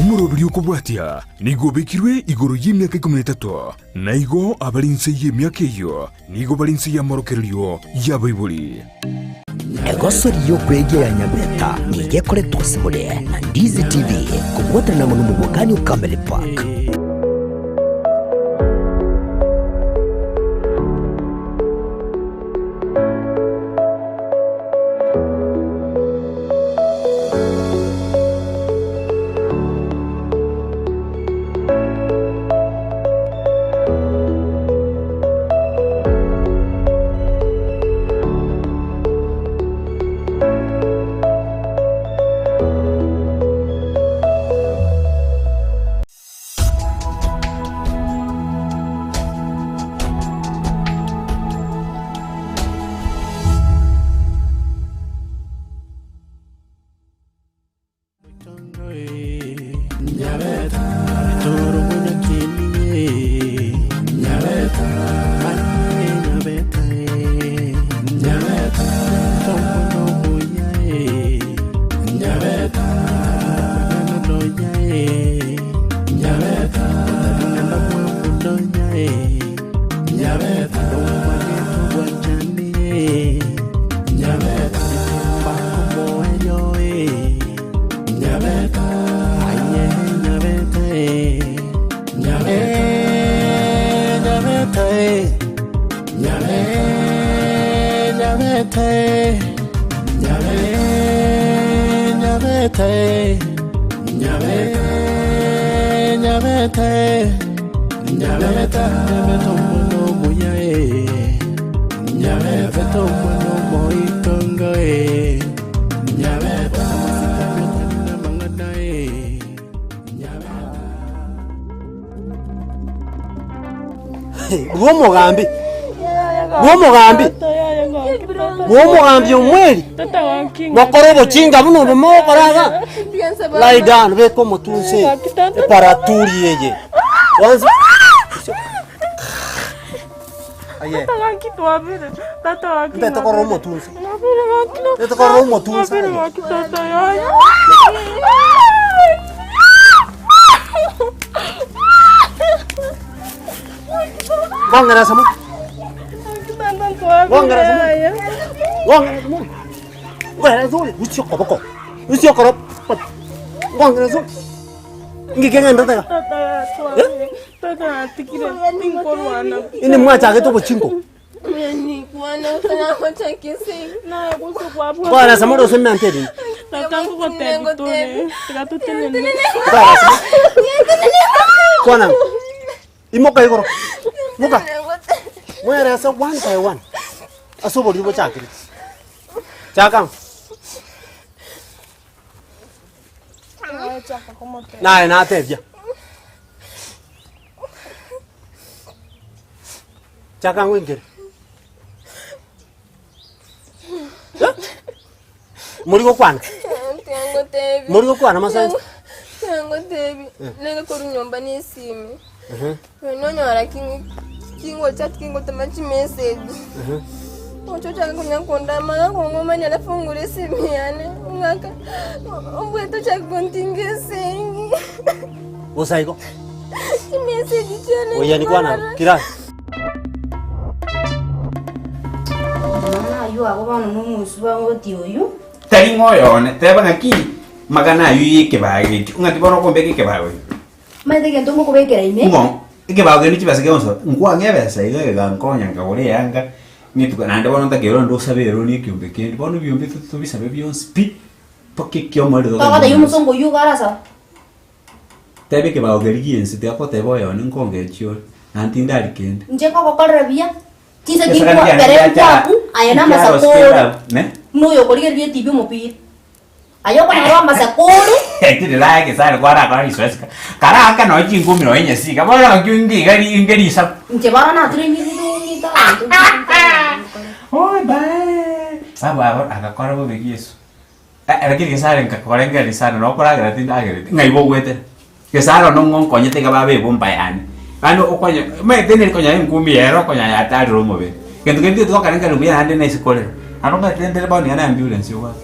Umurobiri ukubwatia nigo bekirwe igoro y'imyaka 13 na igo abarinse y'imyaka iyo nigo barinse y'amorokeryo y'abayibuli egosori yo kwegera Nyabeta nige kore twasibule na Ndizi TV kubwatana na mugani ukambele park. Nyabeta, toro muna kini. Nyabeta, Nyabeta, Nyabeta, tomo moya. Nyabeta, noya. Nyabeta, noya. Nyabeta, wajani. Nyabeta, pakomo yo. Nyabeta. Mugambi umweli wakorobo chinga buno bomokoraga lie down beko motunse paraturi yeye wanza aye tata wakina beto koro motunse Wangara sama. Wangara sama. Uci kok. Uci korop. Wangara sama. Ngi kengan tata. Tata tikira tingkor wana. Ini mua jaga tu bocingko. Ni kuana kana hocha Kisii. Na kusu kwa hapo. Wangara sama dosen mantedi. Tata ko tebitone. Tata tene. Kuana. Imoka ikoro. Muka. Where is a 1 by 1? A sober you were chakri. Chakam. Nah, not there. Chakam winker. Murigo Kwan. Murigo Kwan, Massa. Tango Devi. Nega Korunyomba ni simu. No nyara kingo chat kingo tamachi message. Ochocha kunyakonda mara ngoma nyala fungure simu yane. Ngaka. Obweto cha kontingese. Osaiko. Message chane. Oya ni kwana kira. Ayo abo bana numusu bangoti oyu. Tari ngoyo ne teba ngaki magana yu kebage. Ungati bono kombe kebage. Mate que tomo kubekera ime. Ngo ikebage ni kibase kenso. Ngwa ngebesa ile gankonya ngabore yanga. Nitu nande bono takero ndo sabero ni kyumbe kendi bono byumbe tubisabe byonse pi. Poke kyomo do. Kaga dayo musongo yu garasa. Tebe kebage ligiense te akote boyo ni nkonge chyo. Nanti ndali kendi. Nje ko korabia. Tisa gikwa bere kwaku ayana masakoro. Ne? No yo koliger bie tibi mopi. Ayo kwa ngwa masakoro. Tiri like sare kwa risweska. Karaka no chingumi no enye sika. Bora kyungi ngari sa. Nje bara na turi ni ni ta. Oi bye. Saba akakora bo begiso. Akiri sare ngakora ngari sare no kora gra tinda agere. Ngai bo wete. Ke sare no ngon konye tega babe bo mbai ani. Ano okonye me tene konya ngumi ero konya ya tari romo be. Kendo kendo to kana ngari mbiya ande na isikole. Ano ka tende ba ni ana ambulance yo wa.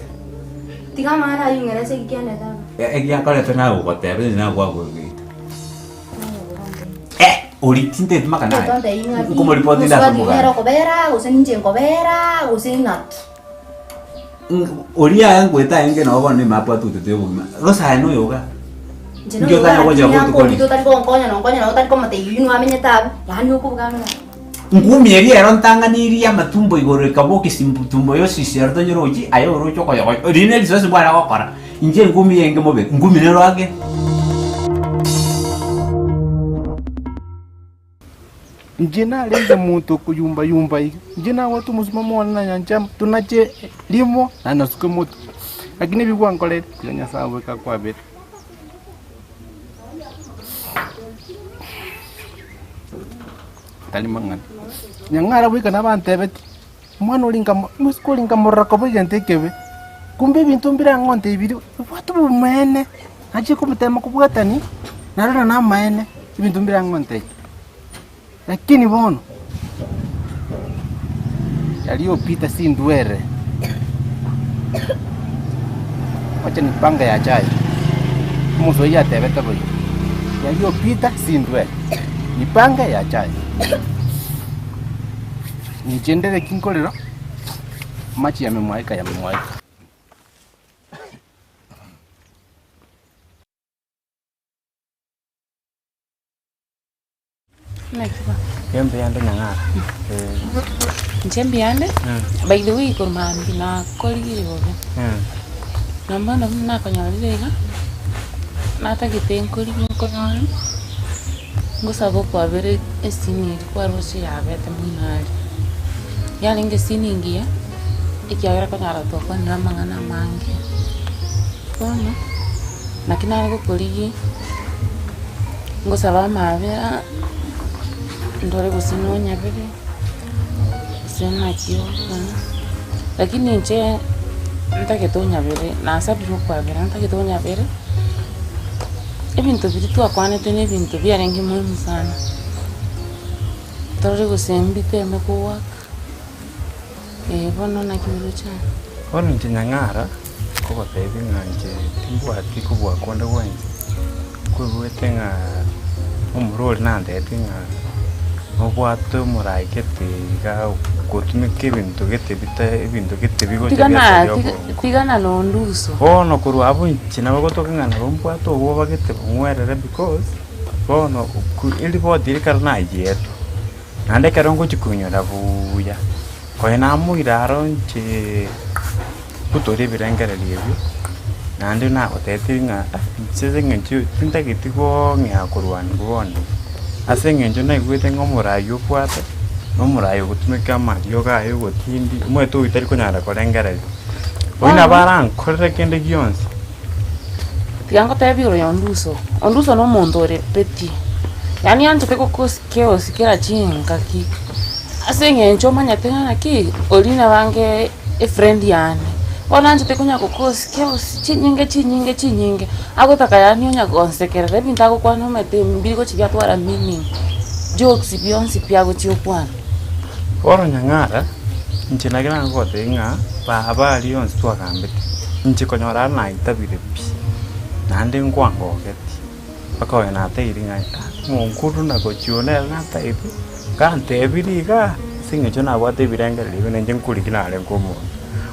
Tiga mana ayo ngara se kiana ta. ya kale tena ukotebe na kwa kwa. Olitinte makana. Como ripoti da Ngero kobera, usenje kobera, usenat. Oria yangu eta enge no bone mapa tu te buma. Rosa no yoga. Yo ta no yo ko to ta ko konya no ta ko mate yunu amenye tabu. Yani uko bugana. Ngumi eri eron tanganiria matumbo igore kaboki simbutumbo yo siserto nyoroji ayo ro choko yo. Orine liso bwana gokora. Inje ngumi yenge mobe. Ngumi nero age. Njina leze muntu kuyumba hiki. Njina watu musimamo wana nyanchama. Tunache limo na nasuke mutu. Lakini bigwa nkole kwenye sawa weka kwa bete. Tali mangana. Nyangara wika na bantebeti. Mwana ulinga musikulinga morako bigente kebe. Kumbe bintu mbira ngonte ibiri. Watu bumene. Aje kumutema kubwatani. Narona na maene. Bintu mbira ngonte. Lakini bono yaliyopita si ndwere. Wacha nipanga ya chai. Muzo ya tebeta boy. Yaliyopita si ndwere. Nipanga ya chai. Nijendele kinkolero. Machi yamemwaika. Kembe yande nyangara. Njembe yande? By the way ko mambi na koligi bobe. Namba na kanyalire ga. Nata giten koligi ko nani. Ngosabo kwa bere esini kwa rosi ya bete munali. Yalinge siningia. Ikiagera kanyara to kwa ndamangana mangi. Kono. Nakina ko koligi. Ngosaba mabera ndore kusino nyabere sena kiona lakini nje ntaketonya bere na sabiru kwa bere ntaketonya bere ebintu bitu akwane tene bintu byarengi muhimu sana ndore kusembite mekuwa bono na kibiru cha Ono nje nyangara ko batebi nganje timbwa tikubwa konde wenje kuwetenga umuroli nande tinga obwato murai ketiga kutumike ibintu gete bigo tigana no nduso bono kurwa abunchi nabo gotokangana bombwato obo bagete bumwerere because bono ili bodiri karna yetu nande karongo chikunyora buya koina muiraro nche kutori birengere liebyo nande na gotetinga ncheze nchu tintagitigo ngya kurwani bone asengenjo na igwete ngomurayo kwate nomurayo gutumika mario gayo gotindi mweto utari kunyara korengere oina baran korre kende gionse tiango tebiro ya onduso no mondore peti yani anto peko koskeo sikera chinga ki asengenjo manyatena na ki olina bange e friend yani onanjo tekunya kokoskeo chinyinge agotaka yani onya konsekerere bintago kwano mete mbirigo chigatwara meaning jokes bionsi piago chiokwana oro nyangara nchinagira ngote nga babali onsi twakambete nchikonyora na itabire pi nande ngwango geti bako na teiri nga munkuru na gochione na taibi kante biriga singecho na wate birengere libe nje nkurikina ale ngomo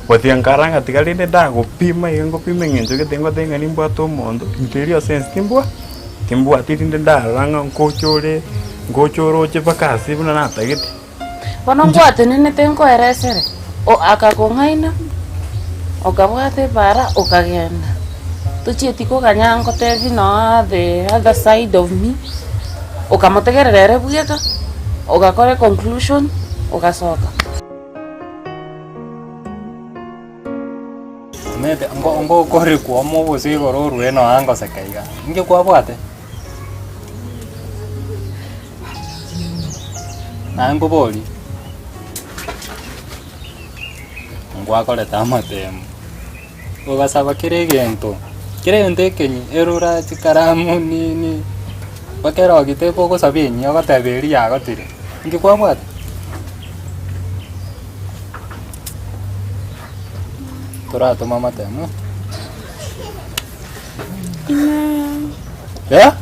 Watiankaranga tigalinde da gopima yengo pima ngenjo ke tengo tenga nimbo to mondo interior sense timbo atirinde da ranga ngochoro che bakasi buna na tageti bono ngwate nene tengo eresere o akakongaina o kabwate para o kagenda tuchietiko kanyango tevi no the other side of me o kamotegerere buyeka o gakore conclusion o gasoka mete ngo kore kwa mo se goro rueno ango sekaiga nge kwa bwate nango boli ngwa kole tamatem oga saba kiregento kenyi erura chikaramu ni bakero gite poko sabenyi oga taberi ya gotire nge kwa bwate tora toma matemo Yeah?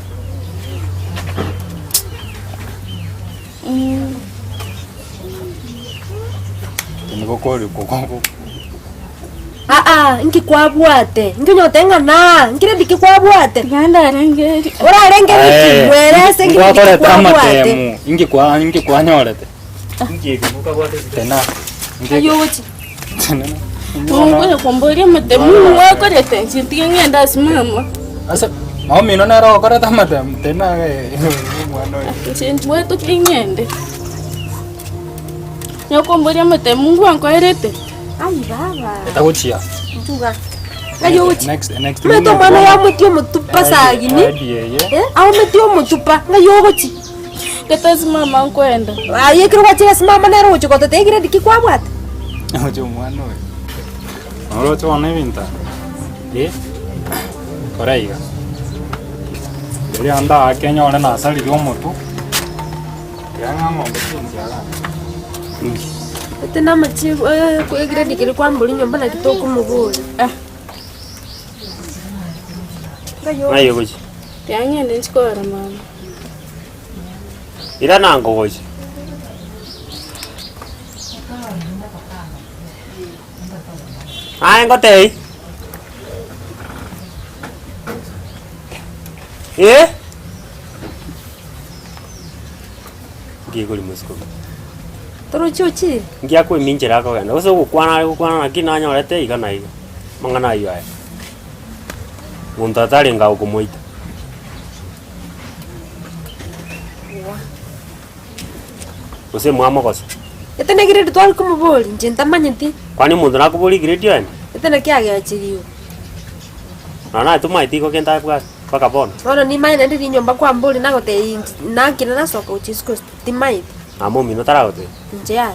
Inki kwabwate. Inki nyotenga na. Inkire diki kwabwate. Ganda rengeri. Ora rengeri mweleze inki diki kwabwate. Inki kwa nyorete. Inki bibuka kwate tena. Ayochi. Ngoja kumbori matemu wako lete. Sinti ngenda simama. Asa mau mino na ro kora tamadam tena mwana. Sinti wetu kingende. Nyokumbori matemu wako erete. Ai baba. Etakuchia. Tuga. Ngayochi. Next. Meto mwana ya mutio mutupa sagini. Au mutio mutupa. Ngayochi. Kata simama nkwenda. Aye kiro wachira simama na rocho kote tegire diki kwabwate. Ojo mwana we. Oro to ane vinta. Koraiga. Ele anda akenya ona na sali dio motu. Yanga mo betinja. Tena machi kuegira dikiri kwambuli nyomba na kitoko muguri. Ngayo gochi. Yangende nchikora mama. Ira nango gochi. Ai ngote. Ngiguri musko. Toro chochi. Ngia kwe minjira ko gana. Uso gukwana na kina nyorete igana iga. Mangana iyo ai. Muntu atari ngao kumuita. Use mwamo kosa. Etene grade twali kumuboli njenta manyenti. Kwani muntu nakuboli grade yani? Etene kiage achiriyo. Na tumaiti ko kenta kwa kabona. Ono ni mai ndi nyomba kwa mboli nagote nakina na soka uchisko timai. Amo mino taragote. Nje ya.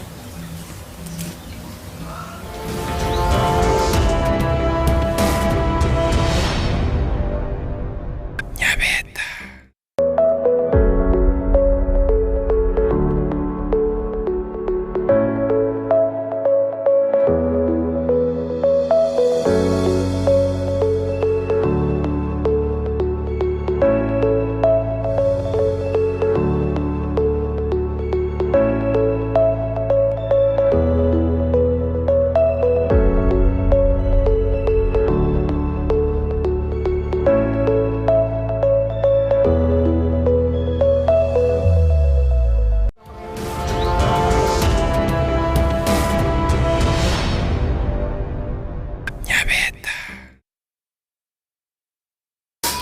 Nyabeta.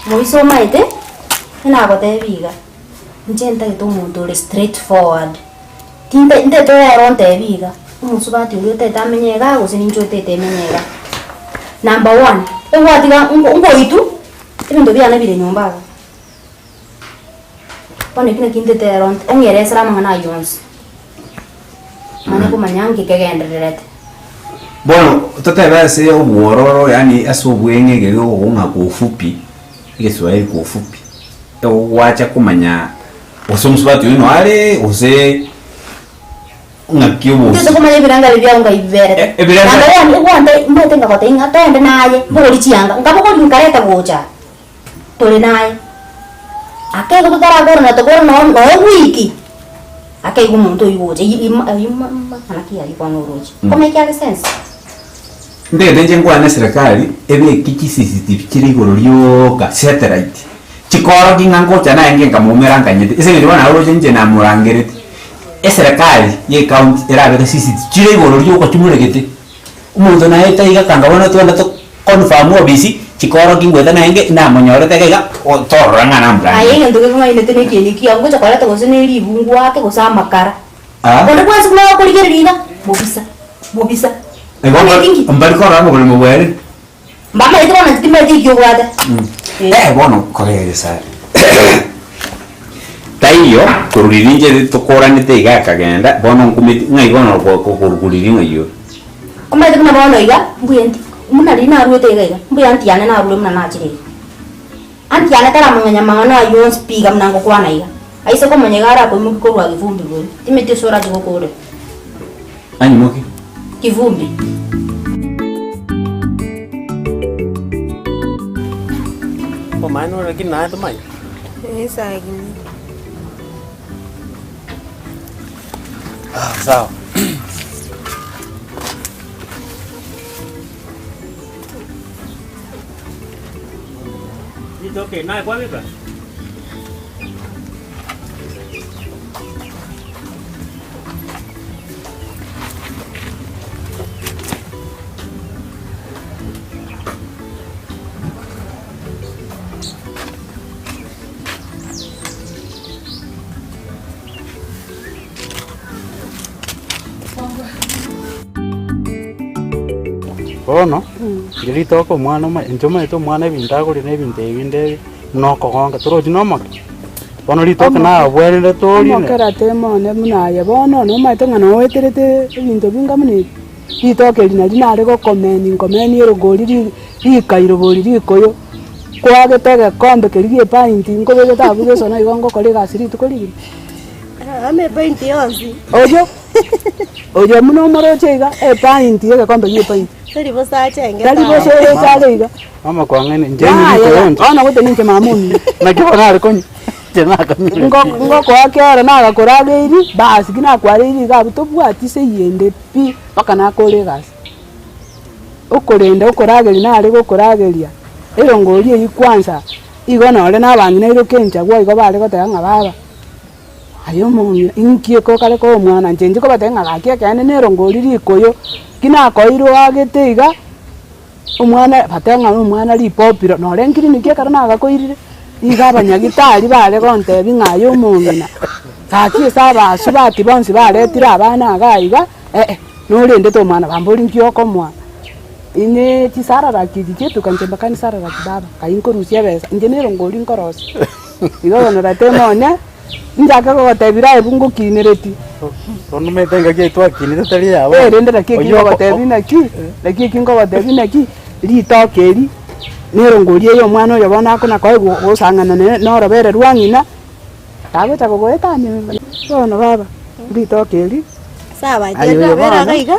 Moiso maite ina gote biga njenta gitu muntu ri straightforward tinde nde to yaronte biga umusubati urute tamenyega gusini njote temenyega. Number 1 ewatiga ungo itu ibintu byana bire nyomba pone kine kinde te yaronte ongere sara mangana yons mane ko manyangi kegenderete. Bueno, totebe se ubororo yani asobwenge gego gonga ku fupi. Kiswahili kwa ufupi. Wacha kumanya usomsubati wino ale use ngakiobo. Ndio kumanya biranga bibya nga ibere. Ngamba ni uwande mbete ngakote ngata ende naye boli chianga. Ngabo ko nkareta gocha. Tole naye. Akego tutara goro na togoro no wiki. Akego muntu yugoje anaki ali kwa noroje. Kome kia sense. Ndenje ngwana serikali ebe kiki CCTV kiri igoro ryoka satellite chikoro kingango chana enge ngamumera nganyete ese ndio na roje nje na murangerete serikali ye county erabe CCTV kiri igoro ryoka chimuregete umuntu na eta iga kanga bona twenda to confirm obisi chikoro kingweta na enge na monyorete kega otoranga na mbranga ayenga ndoke kama ile tene kiniki yango chakwala to gosene libungu wake gosama makara bona kwanza kuna kuligerira mobisa mbali kora ngo bali mubwere mbama ito na timeti kyo gwada bueno korere sare taiyo kururinje tokoranite iga kagenda bono nkumiti ngai bono ko kuruguriringa iyo kuma ito na bono iga mbuyenti muna rina ruete iga mbuyanti yana na rulo muna na chire anti yana tara manganya mangana yo speaker mnango kwana iga aise ko manyegara ko mu ko rwa givumbi go timeti sora jiko kore ani moki kivumbi maana lakini na hata mai. Sagini. Sawa. It's okay. Na kwa vipi? Bono ngirito ko mwana ma njoma ito mwana binda ko ne binde no ko gonga toro jino ma bono rito kana bwene to ri ne kara te mo ne muna ya bono no ma tenga no weterete binto binga mune rito ke rina rina re ko komeni ro gori ri kairo bori ri koyo kwa ge tege kombe ke ri painti ngo be ta bu so na igongo ko le gasiri to ko ri ame painti onzi ojo muno maro chega painti ke kombe ri painti tari bosa chenge tari bosa chale mama kwa ngene njeni ko yonje ona wote ninche mamuni na kibona ari konyi jena kamire ngo kwa kera na gakora iri basi kina kwa iri ga butobwati se yende pi paka na kole gas ukorenda ukorageri na ari gukorageria ero ngori yi kwanza igona ole na bangi na iro kenja gwa igo bare gotega ngababa ayo munye inkie ko kale ko mwana njenje ko batenga gakia kene nero ngori ri koyo kina koiro agetiga umwana batenga umwana ri popiro no renkiri nikie karana agakoirire igabanya gitari bare gonte bingayo mungina taki saba subati bonsi bare tira abana agaiga no rende to mwana bambori nkio ko mwana ine tisara rakiji chetu kanjemba kan sara rakibaba kayinko rusia besa njenero ngori nkorosi igo no ratemone njaka ko tebira ebungu kinereti ono metenga ke to kinire tari yabo rende rake kingo batebina ki rake kingo batebina ki ri tokeri nero ngori yo mwana yo bona ko na ko gusangana no robere rwangina tago tako goetanye ono baba ri tokeri sawa jera bera gaiga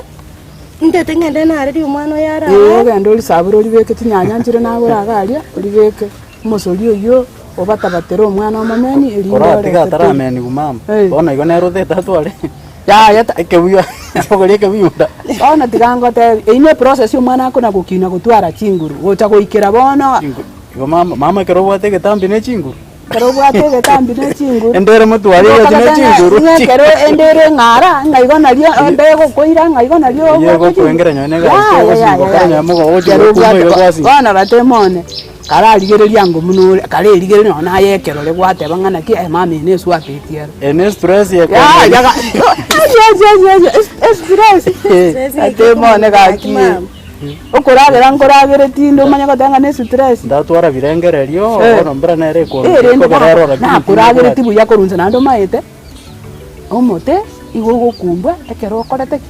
inte tengende na ari mwana yara gendo ri saburo ri beke tinyanya njire na gura garia ri beke musori yo obatabatero mwana omameni eri ora tiga tarameni gumama bona igo nero theta tware ya kebuya pogore kebuyuda bona tigango te ine process umwana akona gukina gutwara chinguru gocha goikera bona igo mama kero bwate getambi ne chinguru kero bwate getambi ne chinguru endere mutwari ya ne chinguru kero endere ngara ngaigo nario ndego koira ngaigo nario yego kwengera nyone ga go kanya mugo oje bona batemone kara rigereria ngo munure kare rigere no na yekero le gwate bangana ki mama ene su apetier ene stress ya ya stress atemone ga ki okoragera nkoragere tindo manya gotanga ne stress ndatwara birengererio ono mbra na ere ko berero na koragere tibu ya korunza nando maete omote igogo kumbwa ekero korete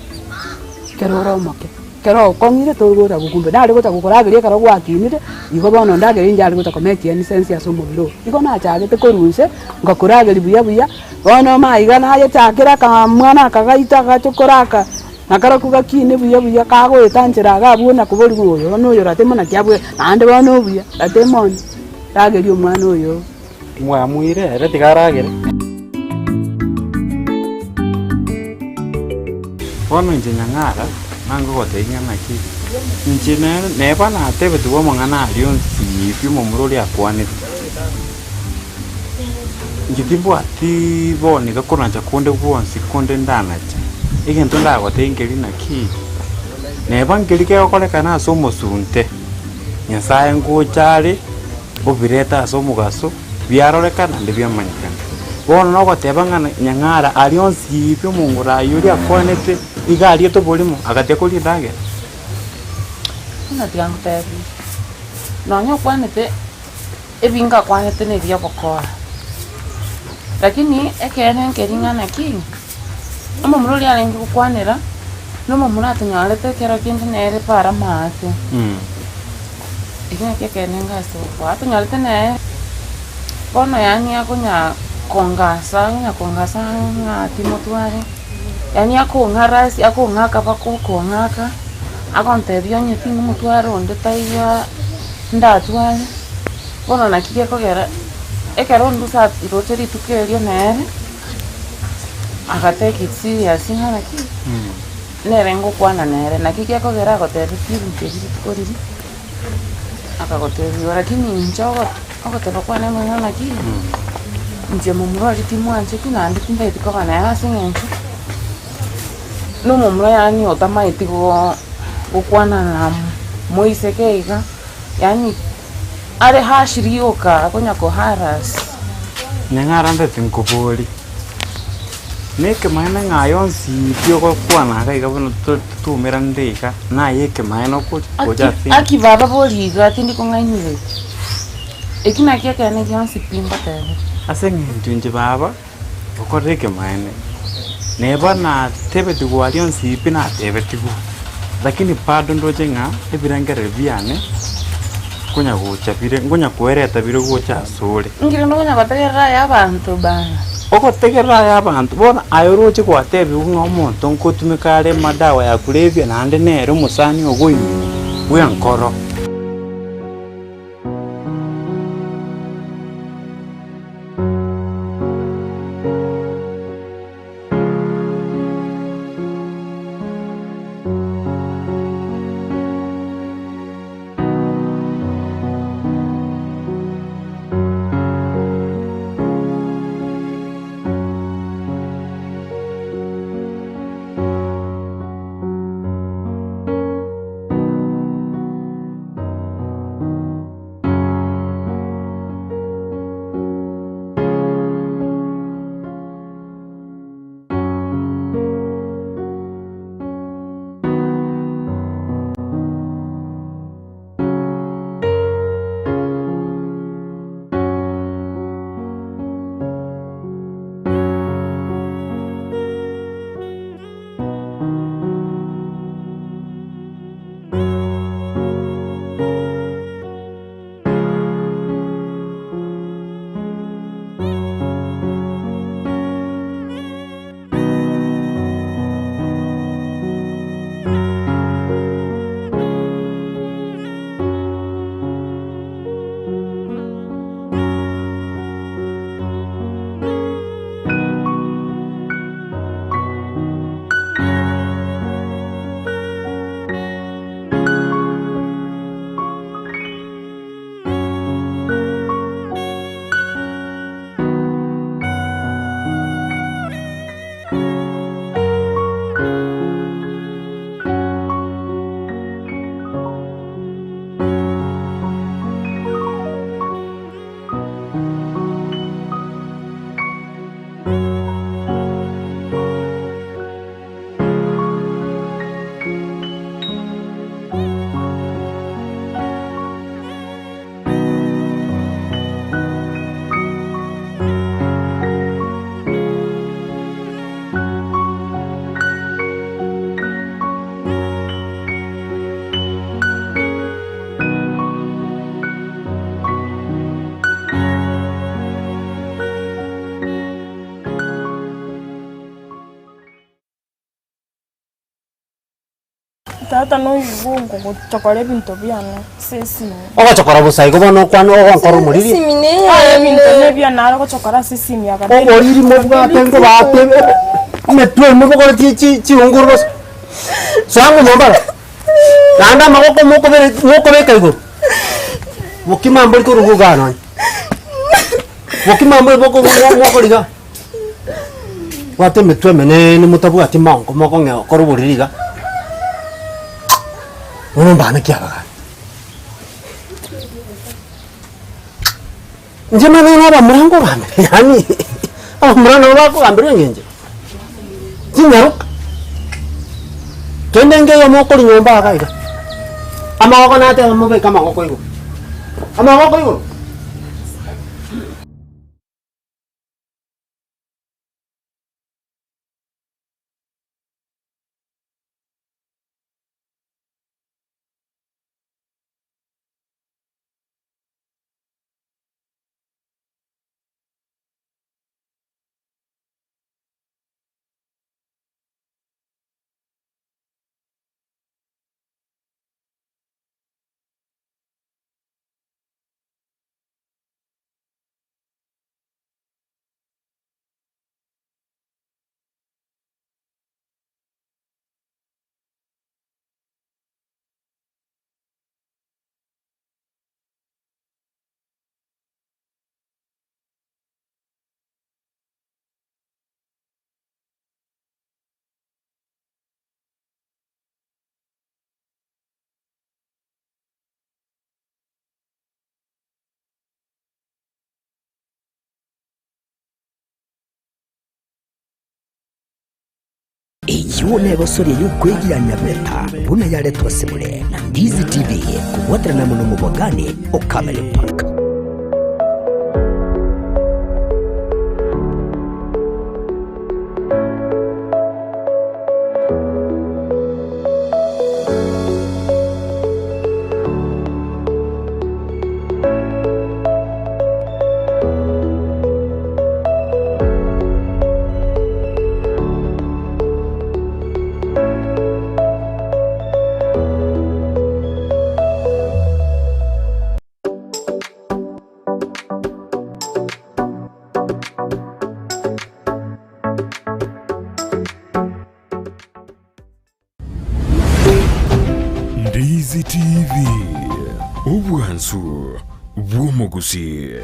kero romoke kero kongire torugora gukumbe nari gota gukorageria karo gwakinire igo bono ndagere njari gota komekia ni sense aso mubiro igo na chagete korunse ngakorageri buya bono maiga na ye chakira ka mwana kagaita gachokoraka nakara kugakine buya kagweta njira gabuona kubori guyo no yo ratemo na kyabwe ande bono buya ratemoni rageri omwana oyo mwamuire reti garagere bono njenyangara nango goteinya naki njine neba na tebe tuwo mangana alionsi fimo murori akwanite ngitimbo ati boni gakona chakonde bwonsi konde ndanacha igento ndagotengeri naki neba ngeri ke okolekana asomo sunte nyasaye ngochari obireta asomo gaso biarorekana ndibyamanyikana bono no goteba ngana nyangara alionsi fimo ngora yuri akwanite igari to bolimo agate ko lidage na tiang tebi no nyo kwanete ebinga kwanete ne bya bokora lakini ekene nkeringa na king amo muruli ale ngi kwanera no mamura atanyale te kero kindi nere para mate ikene kekene ngaso kwa atanyale te ne bono yani akunya kongasa nga timotware yani akong'arasi akong'aka bakonk'aka akontebia onye tinga omotware onde taiga ndatware bono naki gekogera ekero ndusa irocheri tukerio nere agateke serious ng'ana ki nere ngokwana nere naki gekogera agotebetie ebinto ebiri tukoriri akagotebiwa lakini inche ogoteba kwana ng'ana ki inche momurori timwancheti naende timbaeti koba nere ase eng'encho nomomura yani otamaeti gokwana na moiseke iga yani are hashirioka konya koharas neng'arande tinkobori neke maene ng'ayonsi pio gokwana iga bono tutumera ndika naye eke maene okoja aki baba boriga tindi kong'ainire eki naki ekene gionsi pimba tebe ase ng'encho inche baba okorire eke maene neba natebeti gwalionsi ipi natebetigu lakini bado ndoche ng'a ebirengere biane konya gocha bire ngonya kwereta bire gocha asore ngire no konya bategerera ya abantu bana ogotegerera ya abantu bona ayoroche kwatebi ng'omonto nkotumikare madawa ya kulevya naende nere omusani ogoimi bwa nkoro Tata no yubungo gochokora ebinto byane sisi. Ogachokora busai gobono kwano onkoro muriri. Simine ebinto nebyana gochokora sisi miyaga. Ogoriri mobwa tengo bate. Metwe mobogora chi ongoro. Sangu nyambara. Nanda moko beka igo. Mokimambo iko rugugana. Mokimambo moko liga. Wate metwe menene mutabu ati moko nge okoro buririga. Uno bana kiaga. Nje mana na murango bambe. Yani murano bako bambe ngenje. Tinyaruka. Twende ngeyo moko linyomba akaiga. Amagoko nate mube kama ngoko igo. Amagoko igo. iyo negosori y'ukwegira Nyabeta buna yaletwa sebule na Ndizi TV kuwatana na muno mubogani okamele park. Ndizi TV ubwansu bw'omugusi.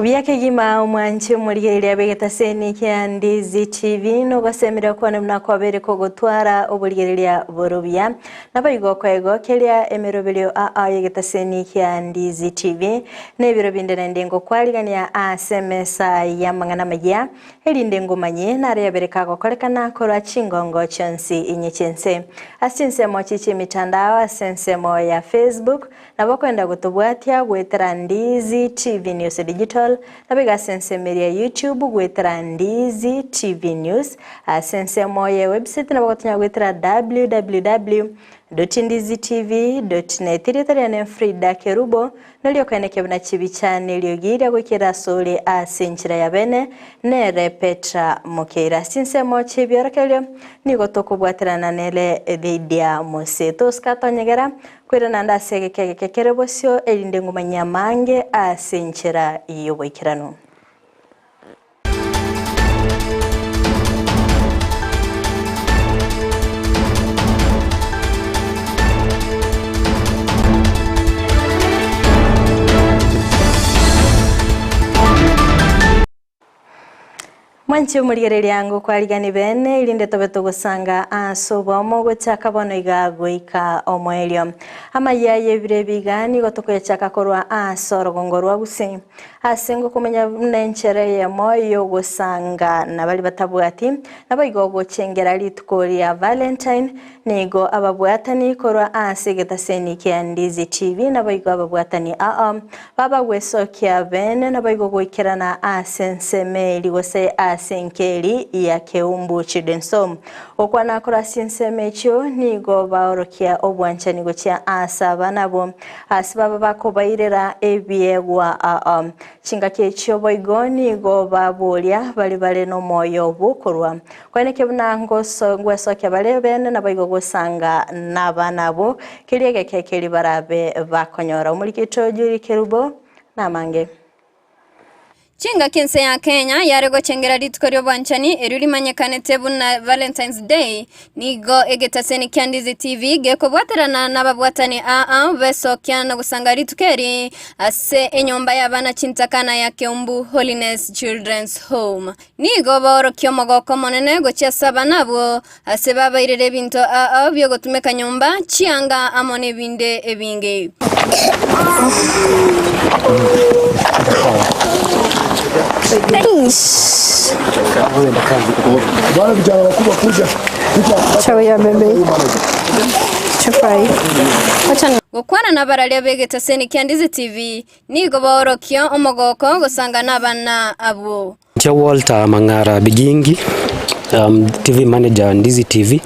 Byake gima umwanche murigeria begetaseni kya Ndizi TV no basemera kwa namna kwa bere ko gutwara uburigeria borobya nabayigo kwego kelya emerobelyo yegetaseni kya Ndizi TV nebiro bindera ndengo kwaligania asemesa ya mangana majya elinde ngomanye nare yabereka ko kolekana kora chingongo chonsi inyechense asinse mochiche mitandao asense mo ya Facebook nabakwenda gutubwatia gwetera Ndizi TV News Digital nabiga sense media YouTube gwetera Ndizi TV News sense moye website nabakotinya gwetera www.ndizitv.net ritariane Frida Kerubo nalyo kaneke buna chibi cyane lyogira gwekera sole asenchira ya bene nere Petra Mukera sense moche byarakelyo nigo tokubwaterana nele Lydia Moseto skatonyegera kwera nanda sege kekere bosyo elinde ngumanyamange asenchira iyo bwekirano. Mwanche murigereri yangu kwaligani bene ilinde tobeto gusanga asobomo gwechaka bono igago ika omwelyo amayaye birebigani gotoko yachaka korwa asorogongorwa Gusii asengo kumenya nenchere ya moyo gusanga nabali batabwati nabayigo chengera litukori ya Valentine nigo ababwatani korwa asegetaseni kya Ndizi TV nabayigo ababwatani baba gwesokia bene nabayigo gwikirana asensemeli gose senkeli ya keumbu chidensom okwana kora sinsemecho nigo baorokia obwancha nigo cha asaba nabo asibaba bakobairera ebyegwa chinga kecho boigoni go babolia bali no moyo bukorwa kwaneke bunango songweso kyabale bene nabayigo gusanga nabanabo kiliege kekeli barabe bakonyora umulikito juri kerubo namange Chinga kinse ya Kenya yarego chengera litukorio bwanchani eruri manyekanete buna Valentine's Day nigo egetaseni kya Ndizi TV geko bwaterana nababwatani besokia no gusanga litukeri ase enyomba y'abana chintakana ya Keumbu Holiness Children's Home nigo baorokyo mogoko monene gocha saba nabo ase babairere binto byo gotumeka nyomba chianga amone binde ebinge Gukwana na baralia begetaseni kya Ndizi TV nigo baorokyo omogoko gusanga nabana abo Cha Walter Mangara Bigingi TV manager Ndizi TV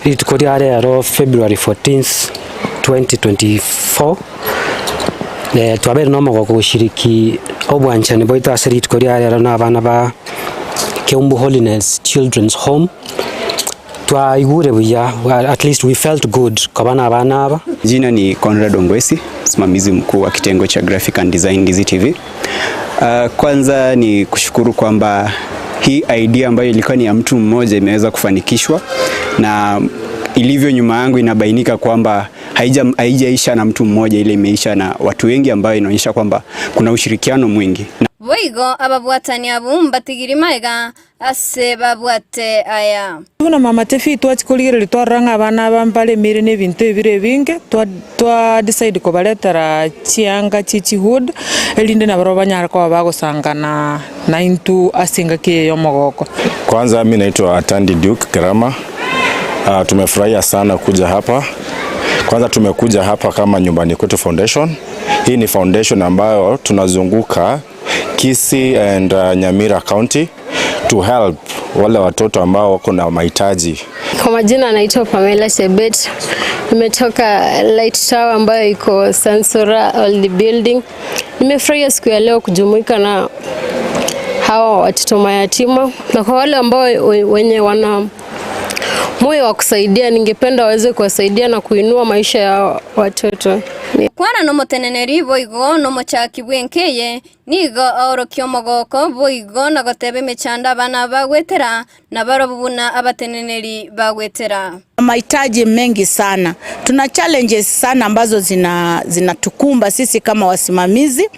itukori are February 14th 2024 twabere no mogoko gushiriki obwanchani boita asiri tukori are n'abana ba Keumbu Holiness Children's Home twaigure buya, at least we felt good kabana abana aba. Jina ni Conrad Ongwesi, msimamizi mkuu wa kitengo cha Graphic and Design Ndizi TV. Kwanza ni kushukuru kwamba hii idea ambayo ilikuwa ni ya mtu mmoja imeweza kufanikishwa, na ilivyo nyuma yangu inabainika kwamba haijaisha na mtu mmoja, ile imeisha na watu wengi, ambayo inaonyesha kwamba kuna ushirikiano mwingi. Boigo ababwatani abu mbatigiri maiga ase babwate aya. Tuna mama tefi twachikuligire twaranga abana bambale mire ne bintu ebire binge twa decide ko baletara chianga chichihud elinde na baro banyara ko bagosangana na intu asinga ke yomogoko. Kwanza mimi naitwa Atandi Duke Karama. Tumefurahia sana kuja hapa. Kwanza tumekuja hapa kama Nyumbani Kwetu Foundation. Hii ni foundation ambayo tunazunguka Kisii and Nyamira County to help wale watoto ambao wako na mahitaji. Kwa majina naitwa Pamela Sebet. Nimetoka Light Tower ambayo iko Sansora Old Building. Nimefurahia siku ya leo kujumuika na hawa watoto mayatima, na kwa wale ambao wenye wana moyo wa kusaidia, ningependa waweze kuwasaidia na kuinua maisha ya watoto. Kwana no moteneneri boigo no mochaki bwenkeye nigo aorokyo mogoko boigo na gotebe mechanda bana bagwetera na barobuna abateneneri bagwetera. Mahitaji mengi sana. Tuna challenges sana ambazo zinatukumba sisi kama wasimamizi.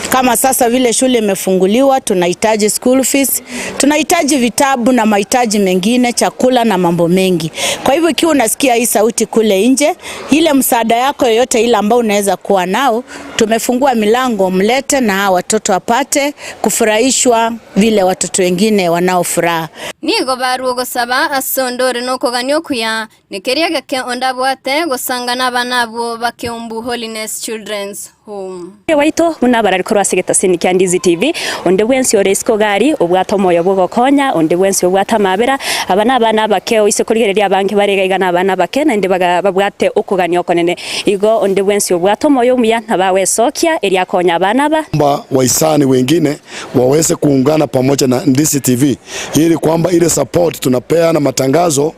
Kama sasa vile shule imefunguliwa, tunahitaji school fees, tunahitaji vitabu na mahitaji mengine, chakula na mambo mengi. Kwa hivyo ikiwa unasikia hii sauti kule nje, ile msaada yako yoyote ile ambao unaweza kuwa nao, tumefungua milango, mlete na watoto wapate kufurahishwa vile watoto wengine wanaofuraha. Nigo baruo gosaba asondore no koganyo kuya nekeria gake ondabwate gosangana banabo bakeumbu Holiness Children's Home. Waito munabara rikorwa Kisii kya Ndizi TV onde bwensi oresko gari obwato moyo bugokonya onde bwensi obwata mabera abana bakeo ise kurigereria banki barega na abana bakena inde babwate ukugania konene igo onde bwensi obwato moyo muya nabawe sokia eria konya abana ba waisani wengine waweze kuungana pamoja na Ndizi TV ili kwamba ile support tunapea na matangazo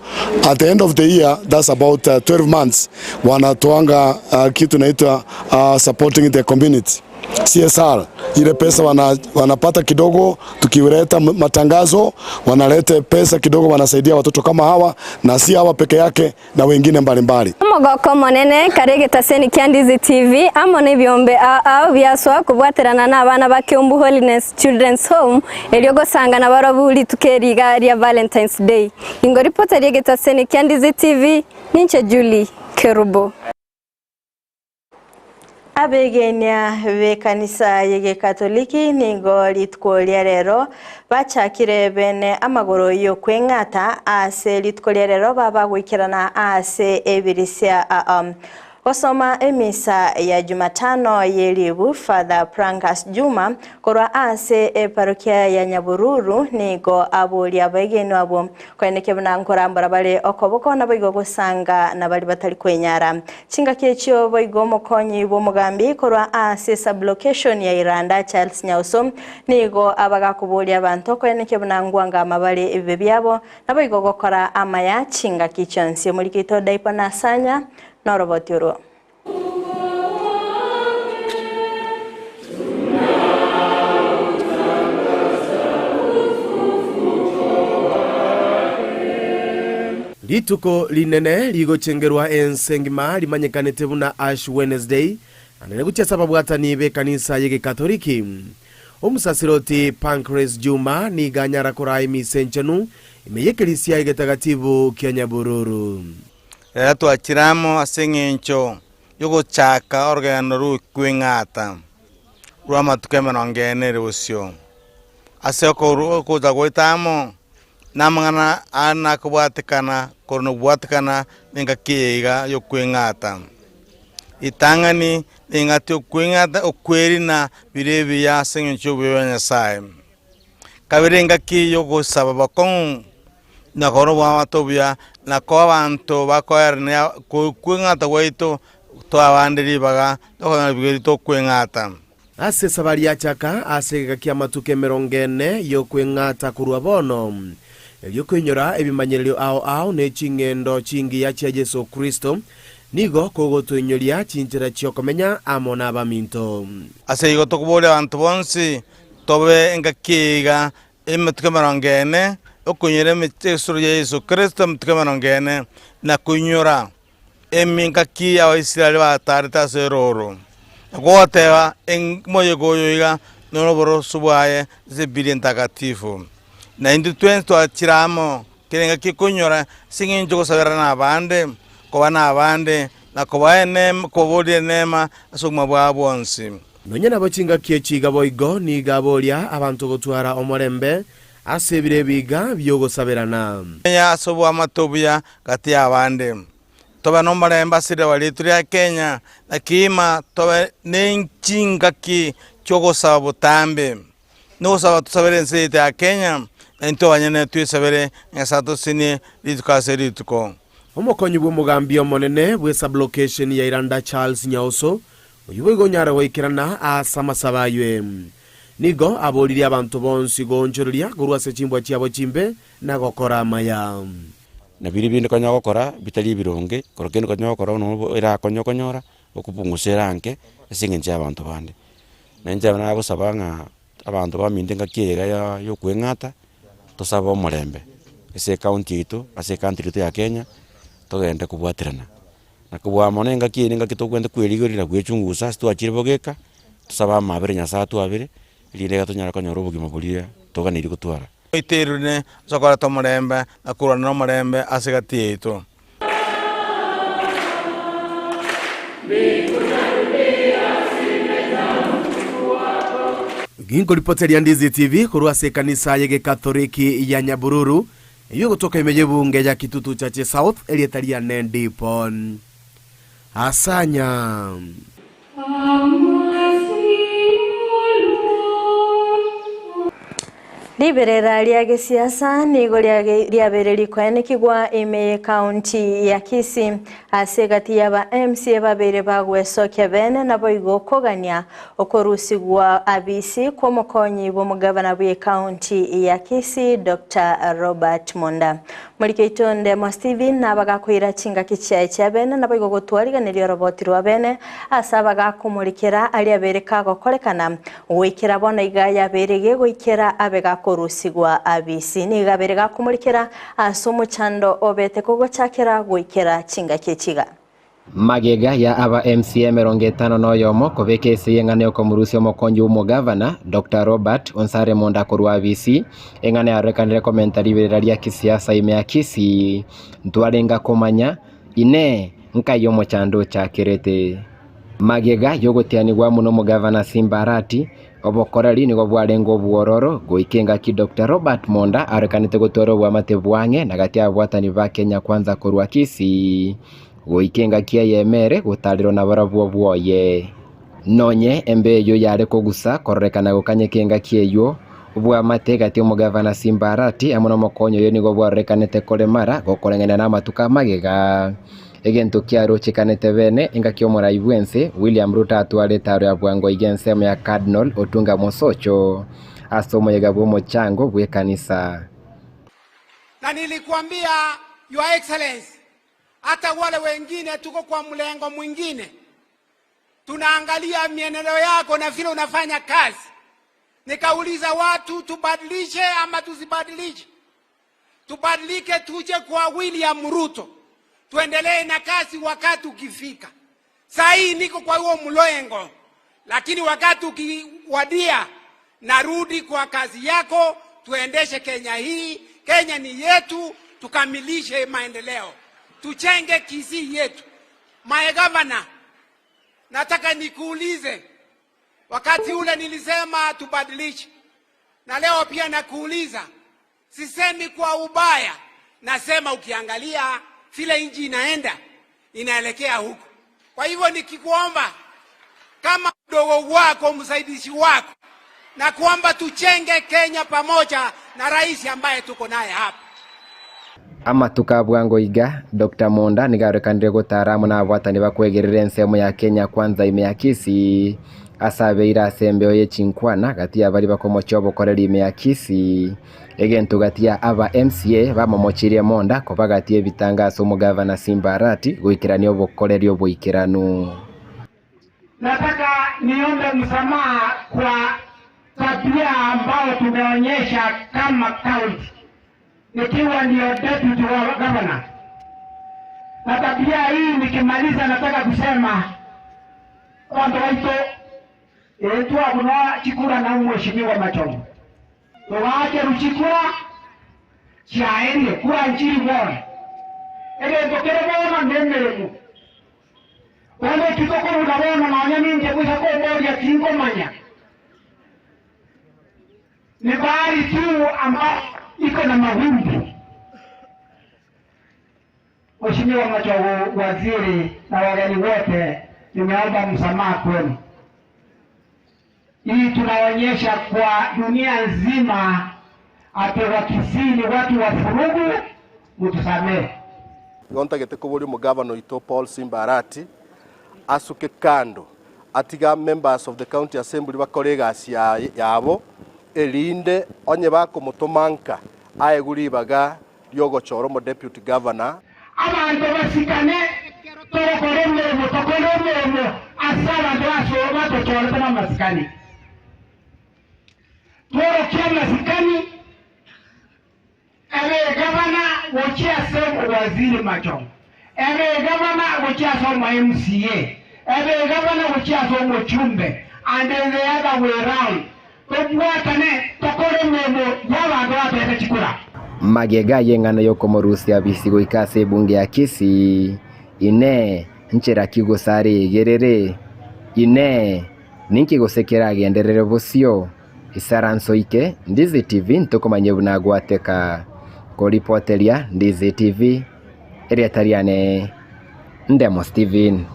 at the end of the year, that's about 12 months, wanatoanga kitu naitwa supporting the community CSR. Ile pesa wanapata kidogo, tukileta matangazo wanaleta pesa kidogo, wanasaidia watoto kama hawa, na si hawa peke yake na wengine mbalimbali. Mogoko monene karege taseni kya Ndizi TV amone byombe byaswa kubwaterana n'abana bakeumbu Holiness Children's Home eliogo sangana barabuli tukeriga ya Valentine's Day. Ingo ripota rege taseni kya Ndizi TV ninche Julie Kerubo. Abegenia be kanisa yege katoliki nigo litkolia rero bachakire bene amagoro yo kwengata ase litkolia rero baba gwikirana ase ebirisia Osoma emisa ya Jumatano yelibu Father Prankas Juma korwa ase parokia ya Nyabururu nigo abuli abegeni abo kweneke banankora mbarabale okoboko na boigo gusanga na bali batali kwenyara chinga kyecho boigo mokonyi bo mugambi korwa ase sublocation ya Iranda Charles Nyauso nigo abaga kubuli abantu kweneke banangwanga amabale ebe byabo na boigo gokora amaya chinga kichonsi mulikito daipana sanya na robotiro. Lituko linene ligochengerwa ensengima limanyekanite buna Ash Wednesday anene gutia sababu atani be kanisa yege katoliki. Omusasiroti Pancras Juma ni ganyara korai misenchenu imeyekelisia yege tagatibu kya Nyabururu. Twachiramo asengencho yogo chaka organo ru kwingata rwama tukemeno ngene rusyo aseko ru ko dagwetamo namangana ana kubwatikana korno bwatikana ninga kiega yo kwingata itangani ingati kwingata okweri na birebi ya sengencho bwenya sai kabirenga ki yogo sababa kon na koro wa tobia na ko abantu bakoernia kwingata waito to abandiri baga to bigito kwingata ase sabari achaka ase gakia matuke merongene yo kwingata kurwa bono ebyokunyora ebimanyerero ao ne chingendo chingi ya cha Yesu Kristo nigo kogotunyoria chinjira chiokomenya amo n'abaminto ase igo tokubole abantu bonsi tobe engakiga emetike marangene okunyere emitesuro ya Yesu Kristo emitike marangene na kunyora emingaki ya Israeli batarita seroro goteba moyo goyoiga noroboro subwaye zebiri ntakatifu na indi twensto achiramo kirenga kikunyora singinjo gusabira n'abande kuba n'abande na kuba enem kubodi nema asugma bwa bonsi nonya nabachinga kiechiga boigo ni gabolia abantu gotwara omorembe asebire biga byogosabirana ya sobo amatobya kati abande toba no maremba sire walituri ya Kenya na kima toba nenchinga ki chogosaba butambe no saba tusabire nsete ya Kenya ento wanyene tuyisabire nyasato sini litukaseri tuko omokonyi bw'omugambi omonene bwesa location ya Iranda Charles Nyauso uyugo nyara wikirana asamasabaywe nigo aboliri abantu bonsi gonjororia gurwase chimbwa chiabo chimbe na gokora maya na biri bindi konya gokora bitali bironge korokendo konya gokora no era konyokonyora okupungusera nke esingenje abantu bande nanje bana gusabanga abantu baminde ngakiega yo kwengata tosaba omorembe ese county itu ase country itu ya Kenya togende kubwatirana na kubwa monenga kininga kitogwende kwirigorira gwechungusa twachiribogeka tusaba amabere nyasatu abere lile gatonyara konyora ubugima bulia toganiri gutwara iterune sokora tomorembe akura no morembe asegati eto Gingo ripoteri ya Ndizi TV kurwase kanisa yege Katoliki ya Nyabururu iyo kutoka imeje bunge ya Kitutu Chache South elietaria Nendipon Asanya Liberera lia gisiasa nigo liabereri kwene kigwa ime county ya Kisii asegati yaba MCA babere bagwesoke bene nabo igokogania okorusigwa abisi kwa mukonyi bw'omugabana bwe county ya Kisii Dr. Robert Monda mulike itonde mo Steven nabagakwira chinga kichaye cha bene nabo igogotwariganiryo roboti rwa bene asabaga kumulikira ali abereka gokorekana wikira bona igaya berege goikera abega korusigwa abisi ni gaberega kumulikira asumu chando obete kogo chakera goikera chinga kichiga magega ya aba MCA 50 noyomo kobekese yengane okomurusio mokonji umugavana Dr. Robert Onsare Monda korwa abisi engane arekanire commentary beraria kisiasa ime ya Kisii ntwarenga komanya ine nkayomo chando chakirete magega yogotianigwa muno mugavana Simbarati obokorari nigo bwarengo bwororo goikenga ki Dr. Robert Monda arekanite gotoro bwa matebwange nagati abwatani ba Kenya kwanza korwa Kisii goikenga kia yemere gutariro na barabuo bwoye nonye embeyo yare kogusa korekana gokanyekenga kieyo bwa mategati omugavana Simbarati amono mokonyo yo nigo bwarekanite koremara gokorengena na matuka magega egento kiaro chikanete bene engakio moraibwense William Ruto atwale taro ya bwango igense ya Cardinal Otunga Mosocho asomo yegabo mochango bwe kanisa na nilikuambia Your Excellency hata wale wengine tuko kwa mlengo mwingine tunaangalia mienendo yako na vile unafanya kazi nikauliza watu tubadilishe ama tusibadilishe tubadilike tuje kwa William Ruto tuendelee na kazi wakati ukifika. Sahi niko kwa huo mlengo, lakini wakati ukiwadia narudi kwa kazi yako, tuendeshe Kenya hii. Kenya ni yetu, tukamilishe maendeleo. Tuchenge Kisii yetu. My governor, nataka nikuulize, wakati ule nilisema tubadilishe. Na leo pia nakuuliza, sisemi kwa ubaya, nasema ukiangalia vile nchi inaelekea huko. Kwa hivyo nikikuomba kama mdogo wako msaidizi wako na kuomba tuchenge Kenya pamoja na rais ambaye tuko naye hapa. Amatukabwa ngoiga Dr. Monda nigarekanire gutaramu na abwatani bakwegerera nsemo ya Kenya kwanza ime ya Kisii asabeira asembeo ye chinkwana gati ya bari bakomocha obokoreri ime ya Kisii egento gati ya aba MCA bamomochirie Monda kobagati ebitangazo umugavana Simba Arati guikirania obokoreri oboikiranu. Nataka niombe msamaha kwa tabia ambayo tumeonyesha kama county nikiwa ndio deputy wa governor. Na tabia hii nikimaliza nataka kusema kwamba waito etua kuna chikura na mheshimiwa Machombo. Waache ruchikura chaerie kura nchini bora. Ndokere bona ndemeremu. Wale kitoko unabona na wanyama nje kwa bodi ya kingo manya. Ni bahari tu ambayo iko na mawimbi. Mheshimiwa Machombo, waziri na wageni wote, nimeomba msamaha kwenu. Hii tunaonyesha kwa dunia nzima ati wa Kisii ni watu wa furugu, mtusamehe. Ngontagete kuburi mugavano ito Paul Simba Arati asuke kando atiga members of the county assembly bakorega yabo elinde onye bakomutomanka ayeguribaga yogochoro mo deputy governor abantu basikane tokorememo asaba ndaso batochora tama masikani toro kia masikani ebe governor wochia sema waziri Machombo ebe governor wochia sema MCA ebe governor wochia sema chumbe and then the other way around tobwatane tokorememo yabantu batete chikura magega yengano yokomorusia bisigo ikase bunge ya Kisii ine nchera kigosare gerere ine ninki gosekera genderere bosio isaransoike Ndizi TV ntokomanye bunagwateka ko reporteria Ndizi TV eriatariane Ndemo Steven.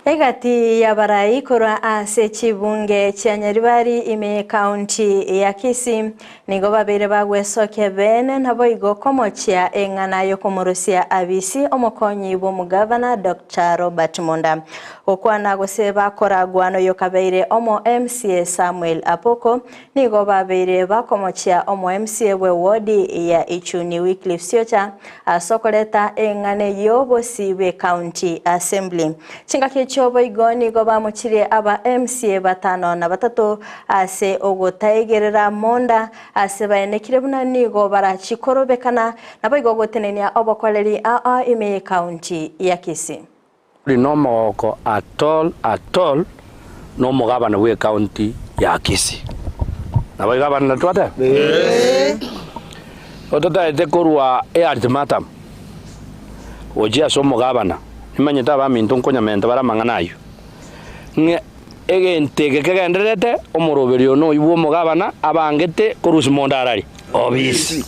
Egati ya barai korwa ase chibunge cha Nyaribari ime county ya Kisii nigo babere bagwesoke bene nabo igo komochia engana yo komurusia abisi omokonyi bo mugavana Dr. Robert Monda okwana goseba koragwano yo kabeire omo MCA Samuel Apoko nigo babere bakomochia omo MCA we wodi ya Ichuni Wycliffe Siocha asokoleta engane yo bosibe county assembly chingaki chobo igoni go bamuchire aba MCA batano na batatu ase ogotaigerera Monda ase baenekire buna nigo barachikorobekana nabo igo gotenenia obokoleri ime county ya Kisii no moko at all no mugavana we county ya Kisii nabo igavana twate otota etekorwa ultimatum ojia so mugavana imanyita ba mintu nkonyamenta bara manganayo nge egentege kegenderete omoroberio no ibo mugavana abangete korusi Monda arari obisi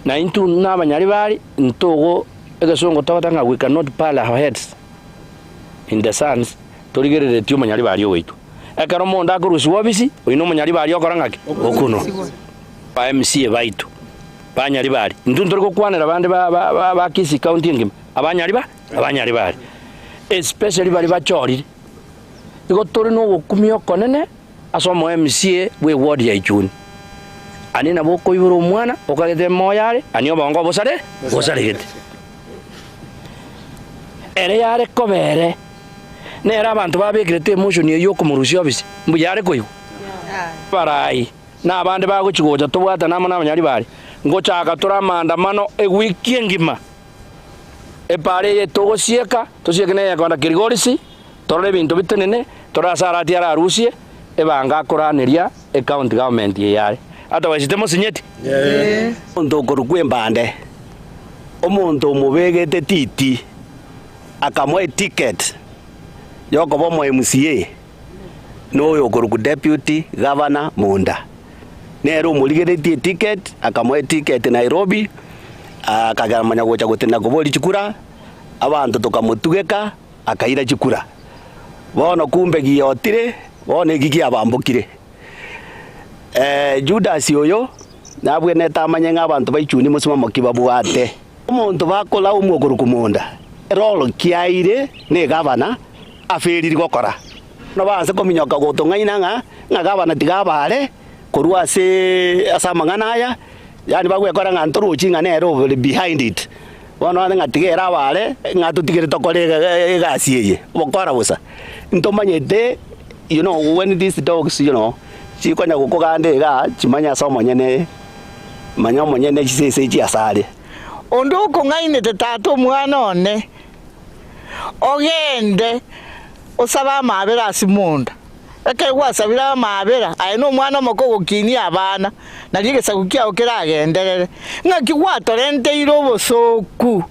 na intu nabanyari bari ntogo egesongo tabatanga we cannot pile our heads in the sons torigerere tio manyari bari oitu ekaro Monda korusi obisi oino manyari bari okorangaki okuno ba MCA baitu banyari bari ntu ntoriko kwanera bande ba Kisii county ngim abanyari bari especially bari bachorire igo tori no gukumio konene asomo MCA we ward ya Ichuni ani na boko iburo mwana okagete moyare ani obongo bosare gete ere yare kobere nera abantu babekirete emotion yo kumurusha obisi mbuyare koyo barai na abande baguchigoja tobwata namana abanyari bari ngochaka tora maandamano wiki ngima epare ye togo sieka tosiekene ya kwanda kirigorisi torore bintu bitenene torasara ati ara rusie ebanga koraneria county government ye yare ata wasitemo sinyeti ondo korukwe mbande omuntu mubegete titi akamwe ticket yoko bomo MCA no yo koruku deputy governor Monda nero muligeretie ticket akamwe ticket Nairobi akagamanya gocha gutenda kubori chikura abantu tukamutugeka akaira chikura bono kumbe giyotire bono gigi abambukire Judas yoyo nabwe netamanye ng'abantu baichuni musimamo kibabwate omonto bakola omwogoro kumunda erolo kiaire ne gavana aferiri gokora no banse kominyoka gotong'aina ng'a gavana tigabare korwa ase asamang'ana aya yani bagwekora ng'anto rochi ng'a nero behind it bono ng'a tigera abare ng'a tutigere tokore egasi eye bokora busa ntomanyete you know when these dogs you know chikonya gukugande ga chimanya somonyene manya monyene chisese chiasare ondo kung'ainete tato mwana one ogende osaba amabera asimunda eke gwasabira amabera aye no mwana omokogo kini abana naligesa kukia okera agenderere ng'aki gwatorente iro obosoku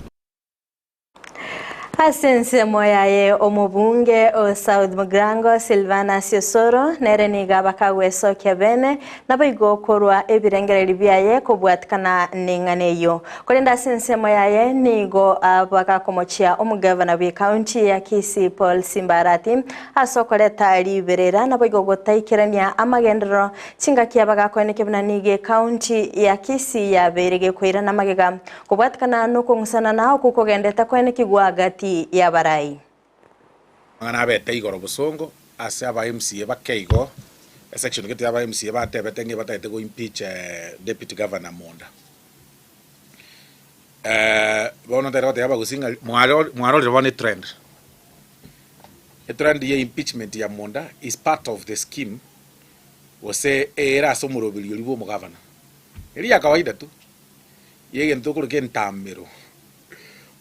Asensemo yaye omubunge o South Mugrango Silvana Siosoro nereniga bakagweso kebene naboigo korwa ebirengereri byaye kubwatikana ninganeyo kolenda asensemo yaye nigo bakakomochia omugavana bwe county ya Kisii Paul Simbarati asokoleta liberera naboigo gotaikirania amagendero chingakia bagakoneke bnanige county ya Kisii ya berege kwira namagega kubwatikana nuko ngusana nao kukogendeta kweneki gwagati ya barai ngana bete igoro busongo ase aba MCA bakeigo section gete aba MCA batebete nge batete go impeach deputy governor Monda bono terote aba gusinga mwaro rwone trend ye impeachment ya Monda is part of the scheme wose era somurobili libo mu governor eri ya kawaida tu yeye ntokuru ntamiro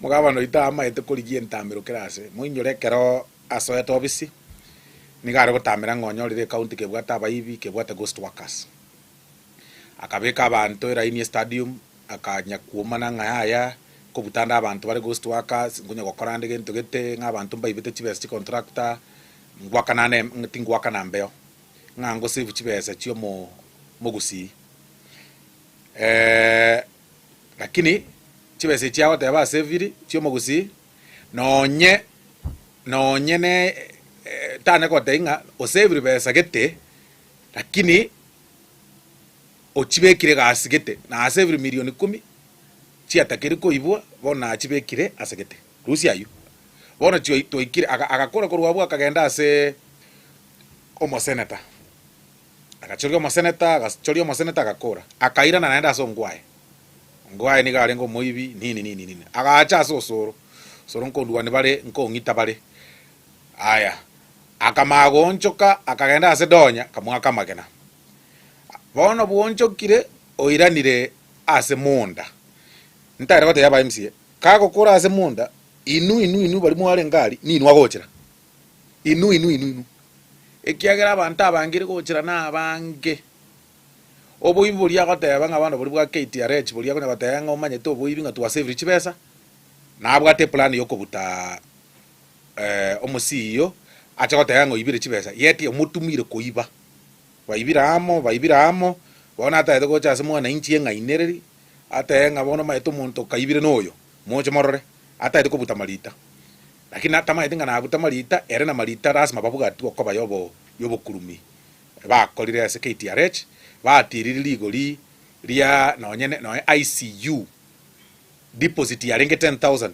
mugabano itama etekurigie ntamiro kirase muinyore kero asoeta obisi nigare gutamira ngonyorire county kebwata abaibi kebwata ghost workers akabeka abantu eraini stadium akanya kuomana ngaya kobutanda abantu bari ghost workers ngunya gokorande gento gete ng'abantu mbaibete chibese contractor ngwakanane ngtingwakana mbeo ngango save chibese chio mo Gusii lakini chibese chiao teba seviri chio mo Gusii nonye ne tane ko tenga o seviri besa gete lakini o chibekire gasigete na seviri milioni 10 chiatakiri ko ibwa bona chibekire asegete rusi ayu bona chio toikire agakora ko rwabwa akagenda ase omo senator akachorio mo senator agakora akaira na naenda so ngwae ni gare ngo moibi nini agacha soro nkonduwa ne bare nkongita bare aya akamagonchoka akagenda ase donya kamwaka magena bono bwonchokire oiranire ase Monda ntare bate yaba MCA kago kora ase Monda inu bari mware ngari ninu agochira inu ekiagera abantu abangire gochira na abange oboibi buri agateba ng'abana buri bwa KTRH buri agone bataya ng'omanye to oboibi nga tuwa save chibesa nabwate plan yo kobuta omosiyo acha gotaya ng'oibire chibesa yeti omutumire koiba baibira amo bona ata ego cha semwa na inchi ng'ainereri ata ng'abono maeto muntu kaibire noyo moche morore ata ego kobuta malita lakini ata maite ng'ana buta malita ere na malita rasma babuga tu okoba yobo kurumi bakorire ase KTRH batiriri ligori ria nonyene no ICU deposit ya ringe 10,000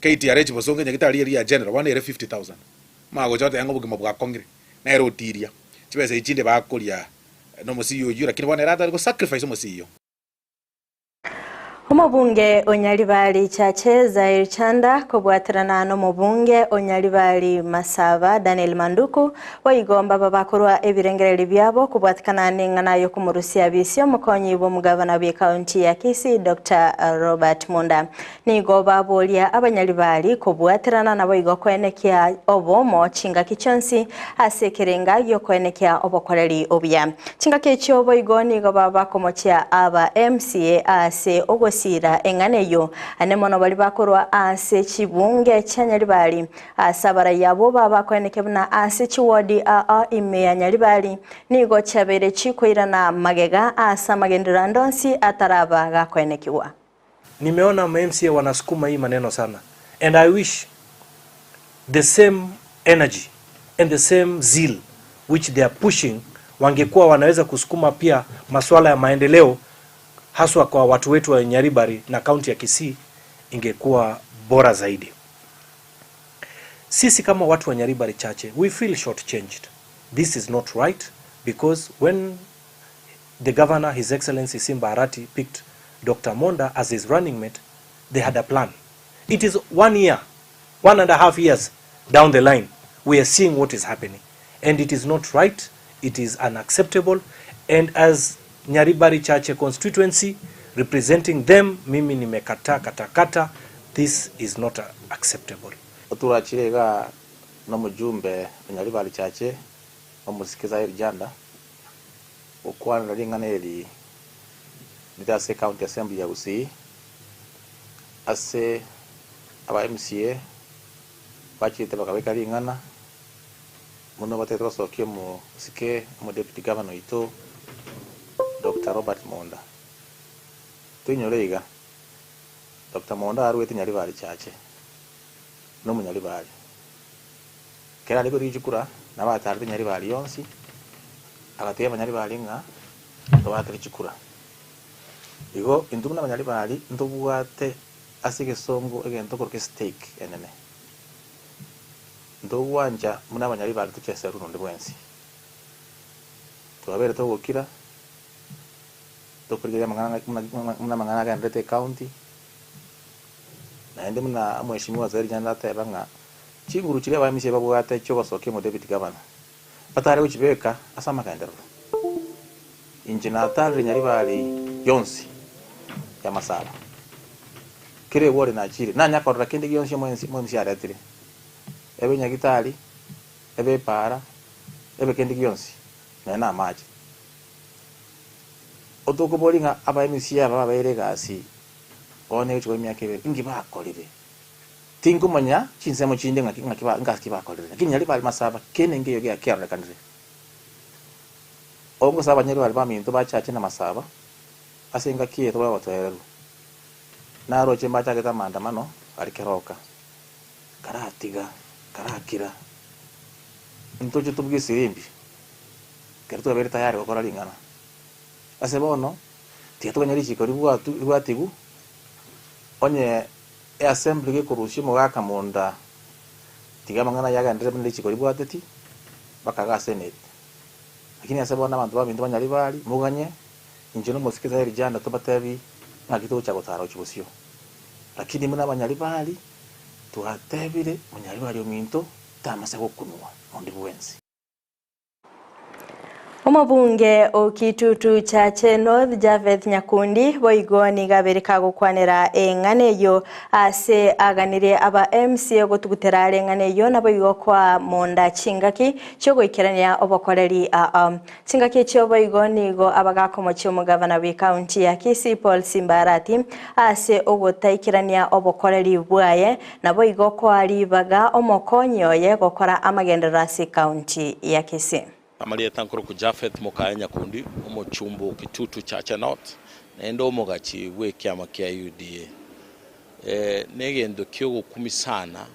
KTRH bosonge nyagitari ria general 150,000 mago jote yango bugimo bwa kongire na erotiria chibese ichinde bakoria no musiyo yura lakini bwana rata go sacrifice musiyo Omubunge Onyalibali Chache Zaire Chanda kubwatirana n'omubunge Onyalibali Masaba Daniel Manduku waigomba babakorwa ebirengereri byabo kubwatikana n'ingana yo kumurusia bisyo mukonyi bo mugavana bwe county ya Kisii Dr. Robert Munda nigo babolia abanyalibali kubwatirana nabo igokwenekya obomo chinga kichonsi asekerenga yo kwenekya obokoreri obya chinga kecho boigo nigo babakomochya aba MCA ase sira enganeyo anemono bali bakorwa ase chibunge chanyalibali asabara yabo babakweneke buna ase chiwodi ime nyalibali nigo chabere chikoirana magega asa magendera ndonsi ataraba gakwenekiwa. Nimeona MCA wanasukuma hii maneno sana, and I wish the same energy and the same zeal which they are pushing wangekuwa wanaweza kusukuma pia masuala ya maendeleo haswa kwa watu wetu wa Nyaribari na kaunti ya Kisii ingekuwa bora zaidi. Sisi kama watu wa Nyaribari chache, we feel shortchanged. This is not right, because when the governor, His Excellency Simba Arati, picked Dr. Monda as his running mate, they had a plan. It is 1 year, 1.5 years down the line, we are seeing what is happening. And it is not right, it is unacceptable. And as Nyaribari Chache constituency, representing them, mimi nimekata kata, this is not acceptable. Turachirega no mujumbe Nyaribari Chache omusikiza erijanda okwana ringana eri ndase county assembly ya Gusii ase aba MCA bachite bakabeka ringana muno batetwa sokie mu sike mu deputy governor ito Dr. Robert Monda tunyoreiga Dr. Monda arwete Nyaribari Chache no munyaribari kera liko rijukura nabatari Nyaribari yonsi agateye abanyaribari nga babatari chukura igo indumuna abanyaribari ndobwate asige songo egento korke stake enene ndobwanja muna abanyaribari tuchese runo bwensi twabere togokira tokurira muna mangana ga ndete county na ende muna amweshimiwa zairi janda tebanga chinguru chire bamise babwate cyo basoke mu deputy governor batare ukibeka asama kandero injina tare Nyaribari yonsi ya masaba kire wore na chire nanya korra kindi yonsi mwensi aratire ebe nyagitali ebe para ebe kindi yonsi na maji otoko bolinga aba MCA aba baeregasi one ucho myaka ibiri ingi bakolire tingu manya chinsemo chinde ngaki bakolire lakini Nyaribari masaba kene ngeyo ya kera kandire ongo saba Nyaribari baminto bachache na masaba asenga kie to babatweru na roche mbacha keta maandamano alikeroka karatiga karakira ntoje tubwisirimbi kerto bere tayari okora lingana asebono tieto nyarichi kori bwatigu onye assembly ke kurushi mo gaka Monda tiga mangana yaga ndire bende chikori bwateti bakaga senate lakini asebona abantu babintu Banyaribari muganye injino musikiza erijanda tobatebi ngakito cha gotara chibusio lakini muna Banyaribari tuhatebire Munyaribari ominto tamase gokunwa ondi bwensi. Omubunge okitutu Chache North Javeth Nyakundi boigoni gabereka gukwanira eng'aneyo ase aganire aba MCA gotugutera eng'aneyo naboigo kwa Monda chingaki cyo goikerania obokoreri chingaki cyo boigoni go abagakomo cyo mugavana wa county ya Kisii Paul Simbarati ase ogotaikirania obokoreri bwaye naboigo kwa libaga omokonyo ye gokora amagendera ase county ya Kisii. Amalia tankuru ku Javeth Mukaya Nyakundi omuchumbu kitutu Chache North nendo omugachi wekyama kya UDA negendo kyo gukumisana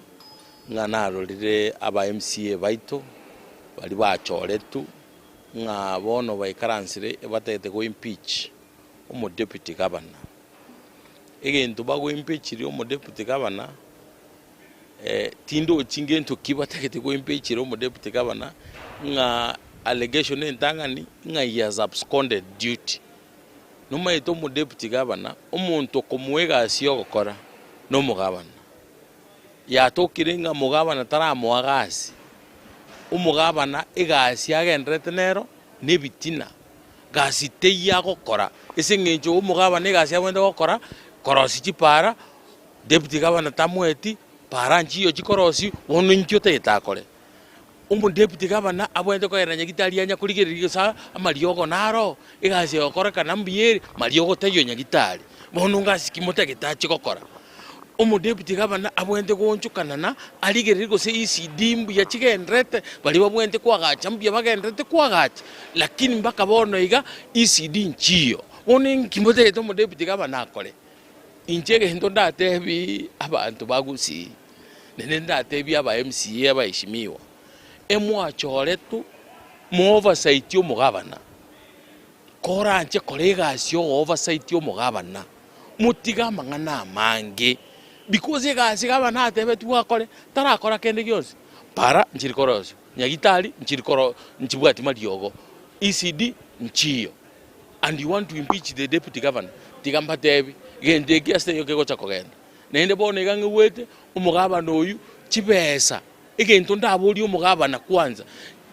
ng'anaro lire aba MCA baito bali bachoretu nga bono baikaransire batete go impeach omu deputy governor egento bago impeach ri omu deputy governor tindo chingento kibatakete go impeach ri omu deputy governor nga allegation entangani nga he has absconded duty numa ito mu deputy governor omuntu komwega asiyo gukora no mugabana yatokire nga mugabana taramwagasi umugabana igasi agendrete nero nebitina gasite ya gukora esengenjo umugabana igasi abwende gukora korosi chipara deputy governor tamweti para nchiyo chikorosi wono nchyo tetakore deputy governor abwende ko eranya gitari anya kurigirira sa amariogo naro igase okora kana mbieri mariogo teyo nya gitari bono ngasi mota gitachi gokora deputy governor abwende gonchukana na arigirira go se ECD mbu ya chigendrete bali babwende kwagacha mbia bagendrete kwagacha lakini mbaka bono iga ECD nchiyo bono kimota geto deputy governor akore inchege ndo ndatebi abantu bagusi nene ndatebi aba MCA abaishimiwa emwachoretu mu oversight yo mugabana kora nche kolega sio oversight yo mugabana mutiga mangana mange because egasi gabana atebe tuakore tarakora kende gyose para nchirikoroso nyagitari nchirikoro nchibwati mariogo ECD nchiyo and you want to impeach the deputy governor tigamba tebi gende giaste yo kego chakogenda nende bone gange wete umugabana oyu chibesa egento ndaburi umugabana kwanza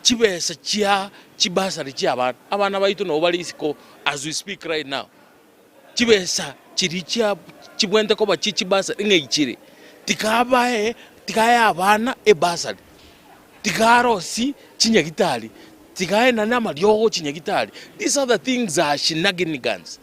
chibesa chia chibasari chia abana baitu no bali isiko as we speak right now chibesa chirichia chibwende ko bachibasa ngeichire tikabae tikaya abana ebasari tikarosi chinyagitali tikae na nama lyogo chinyagitali. These are the things are shenanigans.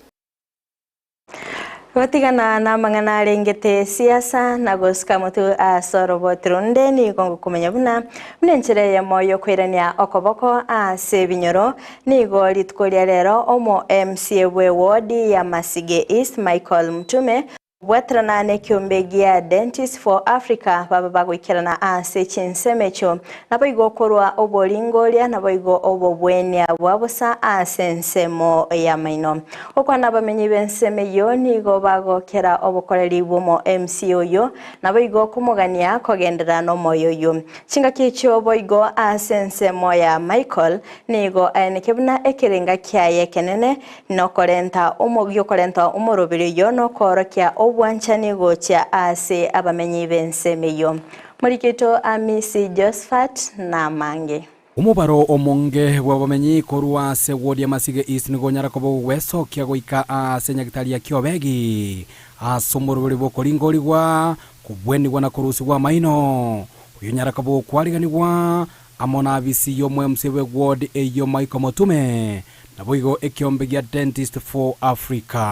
Watigana na mangana rengete siasa na gosika mutu asoro Trunde ni gongo kumenya buna mnenchire ya moyo kwirania okoboko ase binyoro ni goli tkolia rero omo MCA we ward ya Masige East Michael Mtume Bwatrana ne kiombegia Dentist for Africa baba bagwikirana ase chinsemecho nabo igokorwa obolingolia nabo igo obobwenia bwabusa ase nsemo ya maino okwana bamenyi benseme yo nigo bagokera obokoreri bomo MCO yo nabo igo kumugania kogendera no moyo yo chinga kicho boigo ase nsemo ya Michael nigo nekebuna ekerenga kyaye kenene no korenta omogyo korenta umorobire yo no korokia obwanchani gocha ase abamenyi bensemeyo murikito Amisi Josephat na mange umubaro omonge wabamenyi korwa se wodi ya Masige East ngonyara kobo weso kya goika ase nyagitali ya kiobegi asomorobere bokoringorigwa kubwenigwa na kurusigwa maino uyu nyara kobo kwariganigwa amona abisi yo mwemsewe ward eyo Michael Mtume naboigo ekiombegi Dentist for Africa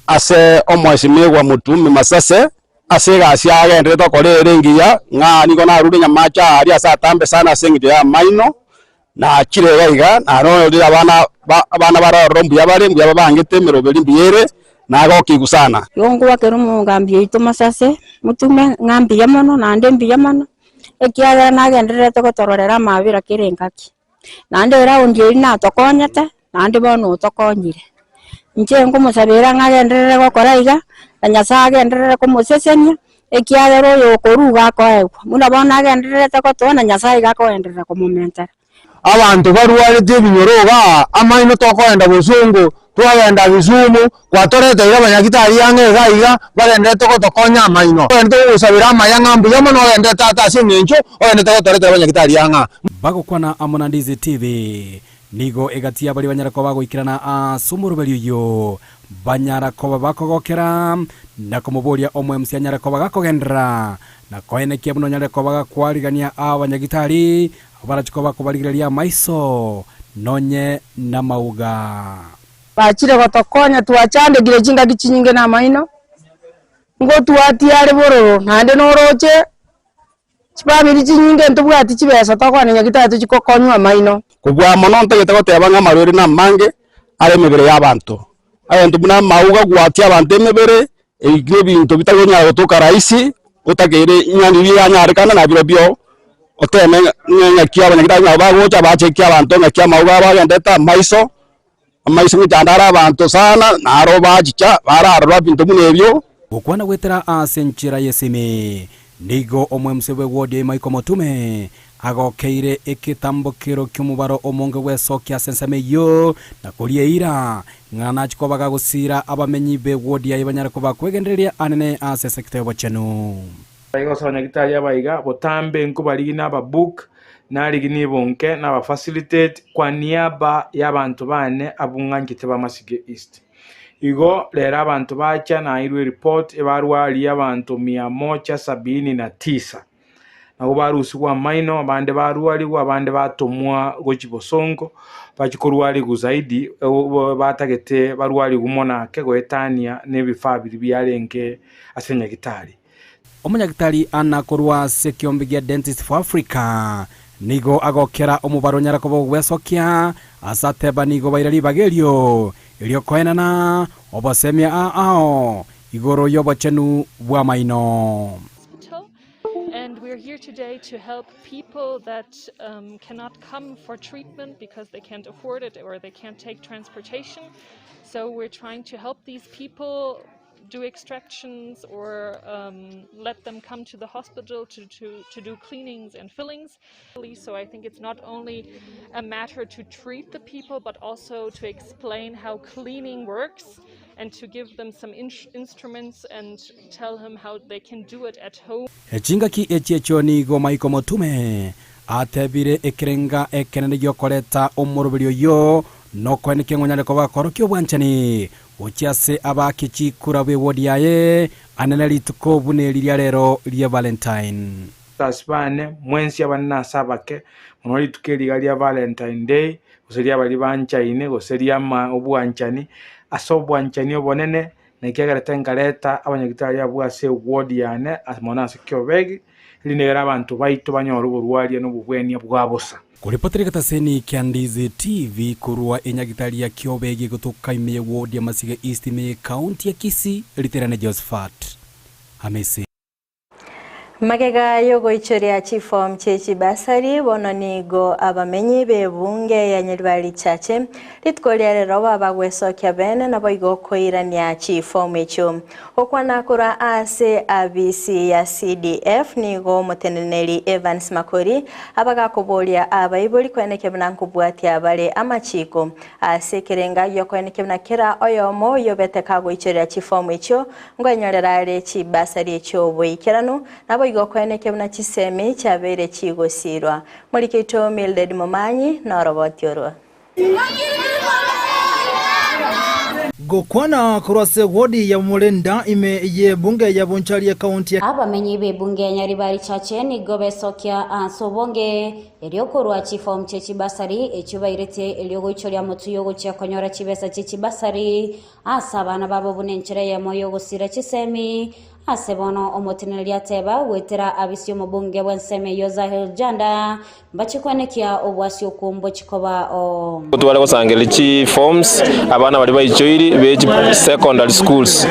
ase omweshimegwa Mutumi Masase ase gasi agende tokorere ngiya nga niko narude nyamacha ari asatambe sana sengide ya maino na chirega iga na no ndi abana barorombu yabare mbu yabangete meroberi mbiere na gokigusana yongo wakerumu ngambye ito Masase Mutume ngambi yamono na ndembi yamono ekiaga nagendere tokotororera mabira kirengaki na ndera undi na tokonyete na ndi bono tokonyire nje ngumusabira ngagendere gokora iga nyasaga endere kumusesenya ekiagero yo koruga koegwa muna bona agendere takotona nyasaga gakoendera kumumenta abantu barwalite ebinyoroga amaino tokoenda busungu twagenda Kisumu kwatorete ira banyagitari yange gaiga bagende tokotokonya amaino ende usabira amayanga mbu yamo no ende tata sinencho ende tokotorete banyagitari yanga bagokwana amona Ndizi TV nigo egatia bali banyarako bagoikirana asumurubelio yo banyarako bakogokera nakomuboria omwemsi anyarako bagakogendera nakoenekia muno nyarako bagakwarigania abanyagitari abarachiko bakobaligireria maiso nonye na mauga bachire gotokonya tuachande gire chinga gichinyinge na maino ngo tuatiare bororo nande noroche chibamiri chinyinge ntubwati chibesa tokwana nyagitari tuchikokonywa maino kubwa mono ntegete goteba nga maruri na mange ale mebere y'abantu abantu buna mauga gwati abantu emebere igire bintu bitagonya gotoka raisi utakere nyandiri yanyarikana na biro bio oteme nyakia abanyagitari bagocha bachekia abantu nyakia mauga bagendeta maiso ngitandara abantu sana naro bachicha bararwa bintu munebyo ukwana wetera asenchira yesime nigo omwemsewe wodi Michael Mtume agokeire ekitambukiro ky'umubaro omonge wesokia senseme yo nakolie ira ngana chikobaga gusira abamenyi be wodi ya banyarako bakwegendereria anene ase sector bochenu baigo abanyagitari abaiga botambe nkubali n'aba book naligi bonke n'aba facilitate kwa niaba y'abantu bane abungangite ba Masige East igo lera abantu bacha na irwe report ebarwali y'abantu 179 nabo barusigwa maino abande barwaliwa abande batomwa gochibosongo bachikorwali guzaidi batagete barwali gumona kegoetania nebifabiri byarenge asenyagitari omanyagitari anakorwa sekiombegi Dentist for Africa nigo agokera omubaro nyarako bogwesokia asateba nigo bairali bagelio ilio koenana obasemia ao igoro yobochenu bwa maino. And we're here today to help people that cannot come for treatment because they can't afford it or they can't take transportation. So we're trying to help these people do extractions or let them come to the hospital to do cleanings and fillings. So I think it's not only a matter to treat the people, but also to explain how cleaning works and to give them some instruments and tell them how they can do it at home. Echingaki echiechoni go maiko motume atebire ekirenga ekenene gyokoreta omoroberio yo no kweneke ngonyale ko bakorokyo bwanchani ochiase abakichikura bwe wodi yaye anenali tuko buneli lya lero lya Valentine tasbane mwensi abanna sabake monoli tukeli lya Valentine Day oseria bali banchaine oseria ma obwanchani asobwanchani obonene nekiagareta ngareta abanyagitari abwase wodi yane asmona sekyobegi linera abantu baito banyoro burwali no bubwenia bwabosa Kuripotere kataseni kia Ndizi TV kurua enyagitari ya Kiobegi kutoka ime ward ya Masige East ime county ya Kisii literane Josephat Hamisi. Magega yogo ichoria chifom chechi basari bono nigo abamenyi bebunge ya Nyaribari chache litkolia rero babagweso kya bene nabo igo koirania chifom echo okwana kura ase ABC ya CDF nigo muteneneli Evans Makori abaga kubolia abayibuli kweneke bnankubwatia abale amachiko ase kirenga yokweneke bnakira oyomo yobete kago ichoria chifom echo ngwenyorera re chibasari echo boikiranu nabo igo kweneke bna chisemi chabere chigosirwa mulikito Mildred Momanyi na robotiorwa Gokwana kurase wodi ya Mulenda ime ye bunge ya Bonchari ya county ya abamenyi be bunge ya Nyaribari chache ni gobe sokya ansobonge eriokorwa chifom chechi basari echubairete eliogo ichoria motuyogo cha konyora chibesa chechi basari asabana babo bunenchera ya moyogo sira chisemi asebono omotinelia teba wetera abisyo mubunge bwenseme Yozahel Janda mbachikwanekia obwasyo kumbo chikoba o kutwale kusangela chi forms abana bali bayichoiri beji secondary schools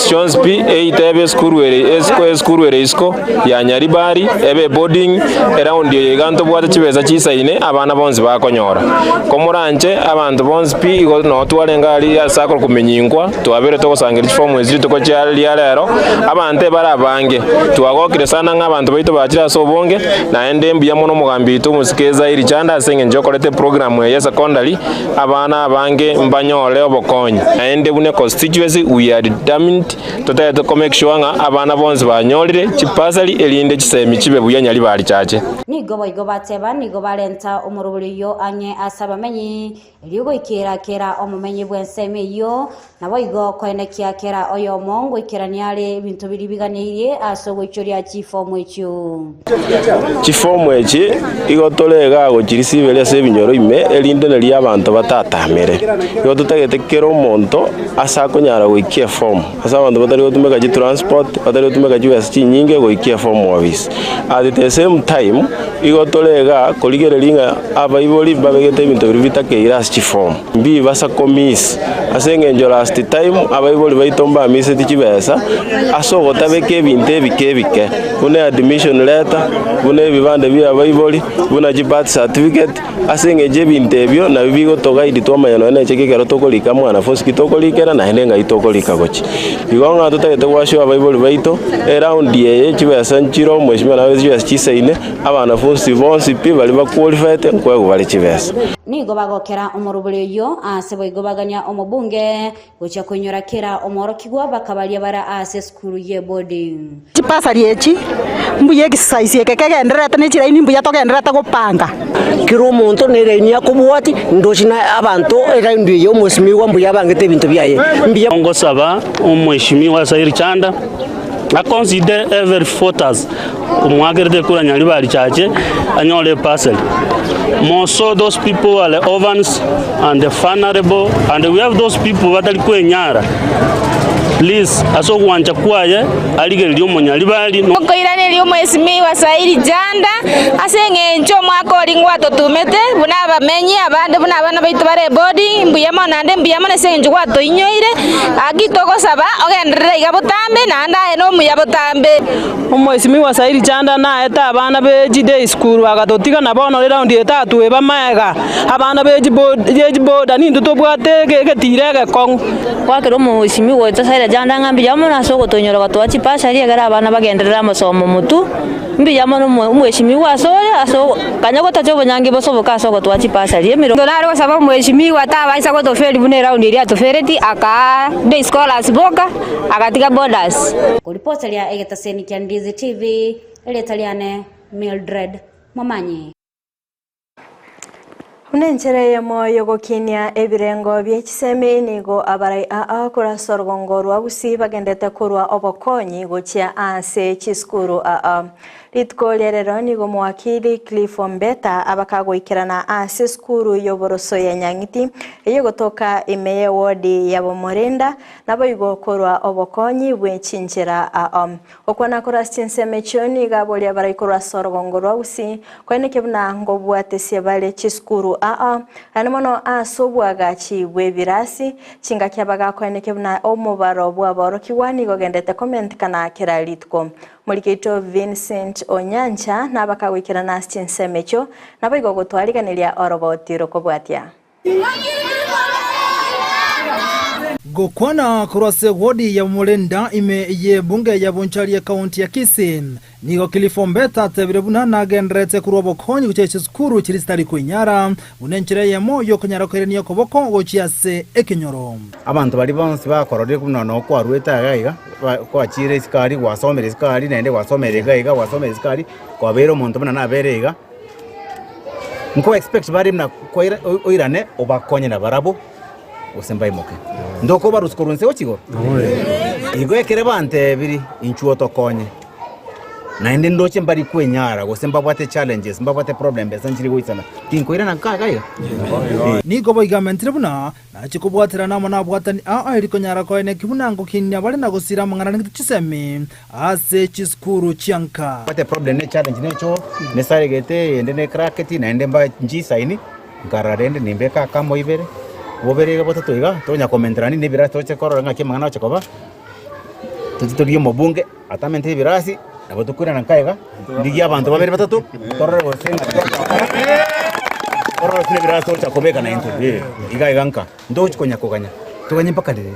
Jones P 8 ebe school were isko ya Nyaribari ebe boarding around ye ganto bwata chibeza chisaine abana bonzi bakonyora komuranje abantu bonzi P go no twale ngali ya sakoro kumenyingwa twabere to kusangela chi form eziri to kwa lero abante barabange twagokire sana nk'abantu baito bakira sobonge na ende mbiya muno mugambito musikeza iri chanda senge njokorete program ya secondary abana bange mbanyole obokonyi na ende bune constituency we are determined to make sure nga abana bonzi banyolire chipasali elinde chisemi chibe buya Nyaribari chache nigo bateba nigo balenta omurubulyo anye asabamenyi eligo ikera omumenyi bwenseme yo nabo igo kwenekia kera oyo mongo ikiraniale ibintu biri biganiye asogo ichoria chifomu echi igotolega gochirisibele sebinyoro ime elinde nali abantu batatamere igo tutegete kero monto asakonyara goikia form asa abantu batari gotumeka chi transport batari gotumeka chi wesi nyinge goikia form office at the same time igotolega koligerelinga abaiboli babegete ibintu biri bitakeira chi form mbi basa komis asengenjo last time abaiboli baitomba mise tichibesa asogo tabeke ebintu ebike une admission letter une ebibande bya abaiboli una birth certificate asengeje ebintu ebyo na bibigo togaidi twamayano na chekekero tokolika mwana fosi kitokolikera na henenga itokolika gochi bigonga tutagete gwasho abaiboli baito around ye chibesa nchiro mweshima na wezi chisaine abana fosi bonsi pi bali ba qualified nkwego bali chibesa nigo bagokera omurubulyo yo asebo igobaganya omubunge gocha kunyora kera omorokigwa bakabalia bara ase school ye boarding chipasari echi mbuye gisaisi kekendereta nechiraini mbuya tokendereta gopanga kiro muntu nerenia kubwati ndochina abantu era ndiye omweshimiwa mbuya bangete bintu byaye mbiya ngosaba omweshimiwa Sairi Chanda I consider every voters umwagerete kura Nyaribari chache anyole parcel. Also those people are the orphans and the vulnerable and we have those people that are nyara please asogwanja kwaye aligererio monyalibali koiranĩrio mwesimiwa sairi janda aseng'encho mwaka oringwa totumete buna bamenyi abande buna abana baitu bare body mbuyamo nande mbuyamo neseng'encho gwatoinyoire agitogosaba ogenderera iga botambe nanda eno muya botambe omwesimiwa sairi janda naeta abana beji day school agatotiga na bono round etatu eba maega abana beji boda nindu tobwate getire gekong kwakira omwesimiwa sairi janda ngambiyamo nasogotonyora gatwachi pasari egara abana bagenderera amasomo mutu mbiyamo omwesimiwa asore aso kanyagota cyo bonyangi bosoboka asogo twachi pasari emiro ndonare gosaba omwesimiwa tabaisa gotoferi bune round iri atofereti aka day scholars boka agatiga borders kuripota lia egetaseni kia Ndizi TV eletaliane Mildred Momanyi unenchereye moyo gokinia ebirengo byekiseme nigo abarai kura sorgongo rwa Gusii bagendete kurwa obokonyi gochia ase chiskuru ritko lerero nigo mwakili Cliff Mbeta abakagoikirana ase skuru yoboroso ya Nyang'iti iyo gotoka imeye wodi ya Bomorenda nabo igo kurwa obokonyi bwechinjira okwana kura chinseme choni gaboli abarai kurwa sorgongo rwa Gusii kwene kebuna ngo bwatesie bale chiskuru animono asobwaga chibwe birasi chinga kyabaga kweneke buna omubaro bwaboro kiwani gogendete comment kana kira litko Mulikeito Vincent Onyancha nabakawikira na chinsemecho nabigo gotwariganiria orobotiro kobwatia gokwana kurase wodi ya Bomorenda ime ye bunge ya Bonchari County ya Kisii nigo Cliff Mbeta tebire buna nagendrete kuri obokonyi gucheche skuru chiristari kuinyara unenchire ye moyo kunyara kwerenia koboko gochiase ekinyoro abantu bari bonse bakorore kunono kwa rweta gaiga kwa chire iskari wasomere iskari nende wasomere gaiga wasomere iskari kwa bero muntu buna na berega nko expect bari na oirane obakonye na barabo osembai moke ndoko baruskorunse ochigo igo ekere bante biri inchuo tokonye na ende ndoche mbari kwenyara gosemba bwate challenges mbabwate problem besanjiri goisana tinkoira na kagaiga nigo boigamentire buna na chikobwatira namo na bwatani iriko nyara koene kibuna ngo kinya bali na gosira mangana ngiti chisemi ase chiskuru chianka bwate problem ne challenge ne cho ne saregete ende ne cracketi na ende mba njisaini ngararende nimbeka kamo ibere boberega botatu iga tonya komentrani ne birasi toche korora ngake mangana chakoba tuturiye mobunge atamente birasi abatukura nankaiga ndigi abantu babere batatu korora gosenga korora tune birasi tocha kobeka na into iga iganka ndo chikonya kokanya tuganye mpaka dire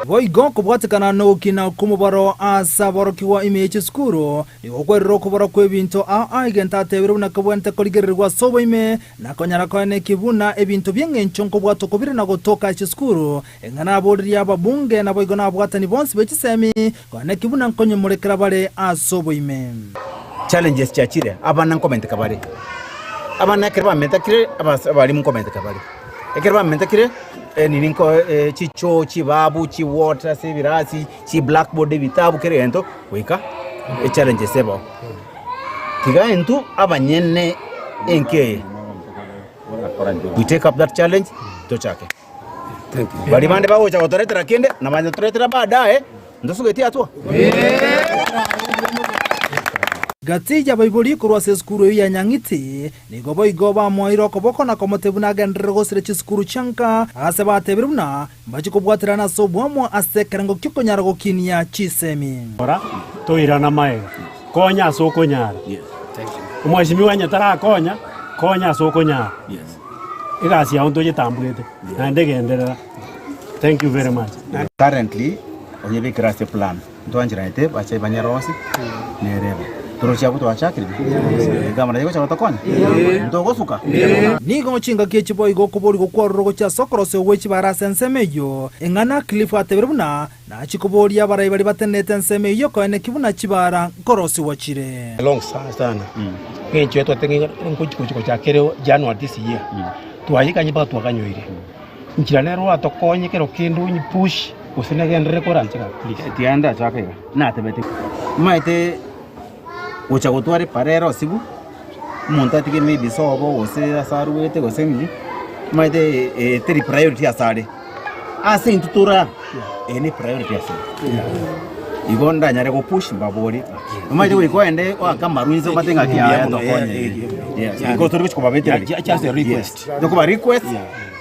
Voigo kubwatikana no kina kumubaro asaboro kiwa imeche skuru ni okwerero kubaro kwebinto igenta tebero na kabwente koligererwa sobo ime na konyara kone kibuna ebinto byengenchonko bwato kobire na gotoka chiskuru engana bodri ababunge na boigo na bwatani bonse bechisemi kone kibuna nkonye murekera bare asobo ime challenges chachire abana comment kabare abana kerba metakire abali mu comment kabare ekerba metakire nininko chicho chibabu chi water sebirasi chi blackboard bitabu kerento weka challenge sebo kigaentu abanyene enke we take up that challenge to chake thank you bali bande bawo cha kotoretera kende na bande toretera baadaye ndosugeti atwa Gatija baibuli kurwa se skuru ya Nyang'iti nigo boigo ba moiro koboko na komotebuna gendere gosire chiskuru chanka ase batebiruna mbachi kobwatira na sobwamo ase karango kikonyara gokinia chisemi ora toirana mae konya soko nyara umweshimiwa nyatara konya soko nyara igasi ya unto jitambulete na ndegenderera thank you very much currently onye krase plan ndwanjira ite bache banyarosi nereba turochia kuto achakiri gamara yego chatokonya ndogo suka nigo chinga kechi boy go kubori go kwarro cha sokrose wechi barasensemeyo engana Cliff ateberuna na chikobori abarai bari batenete nsemeyo ko ene kibuna chibara korosi wachire long sana ngecho to tengi nkuchiko cha kero January this year tuayika nyiba twakanyoire nchira lero atokonye kero kindu nyi push usinegendere koranchika tianda chakega na tebete maite ucha gutware parero sibu monta tike maybe sobo ose asaruete gosemi maite teri priority asare ase intutura any priority ase igonda nyare go push mbabori umaje wiko ende wakamarunze batenga kiya tokonye iko turi kuchikuba betira just a request dokuba request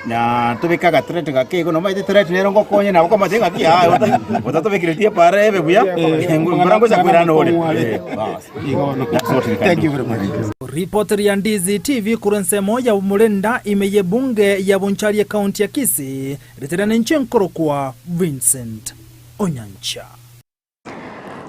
na tubikaga threat gakego no maite threat nero ngokonye na bako matenga kiya utatubikiritie pare bebuya ngurango za kwirana ole thank you very much. Reporter ya Ndizi TV kurense moja umulenda imeye bunge ya Bonchari County ya Kisii reterane nchenkoro kwa Vincent Onyancha.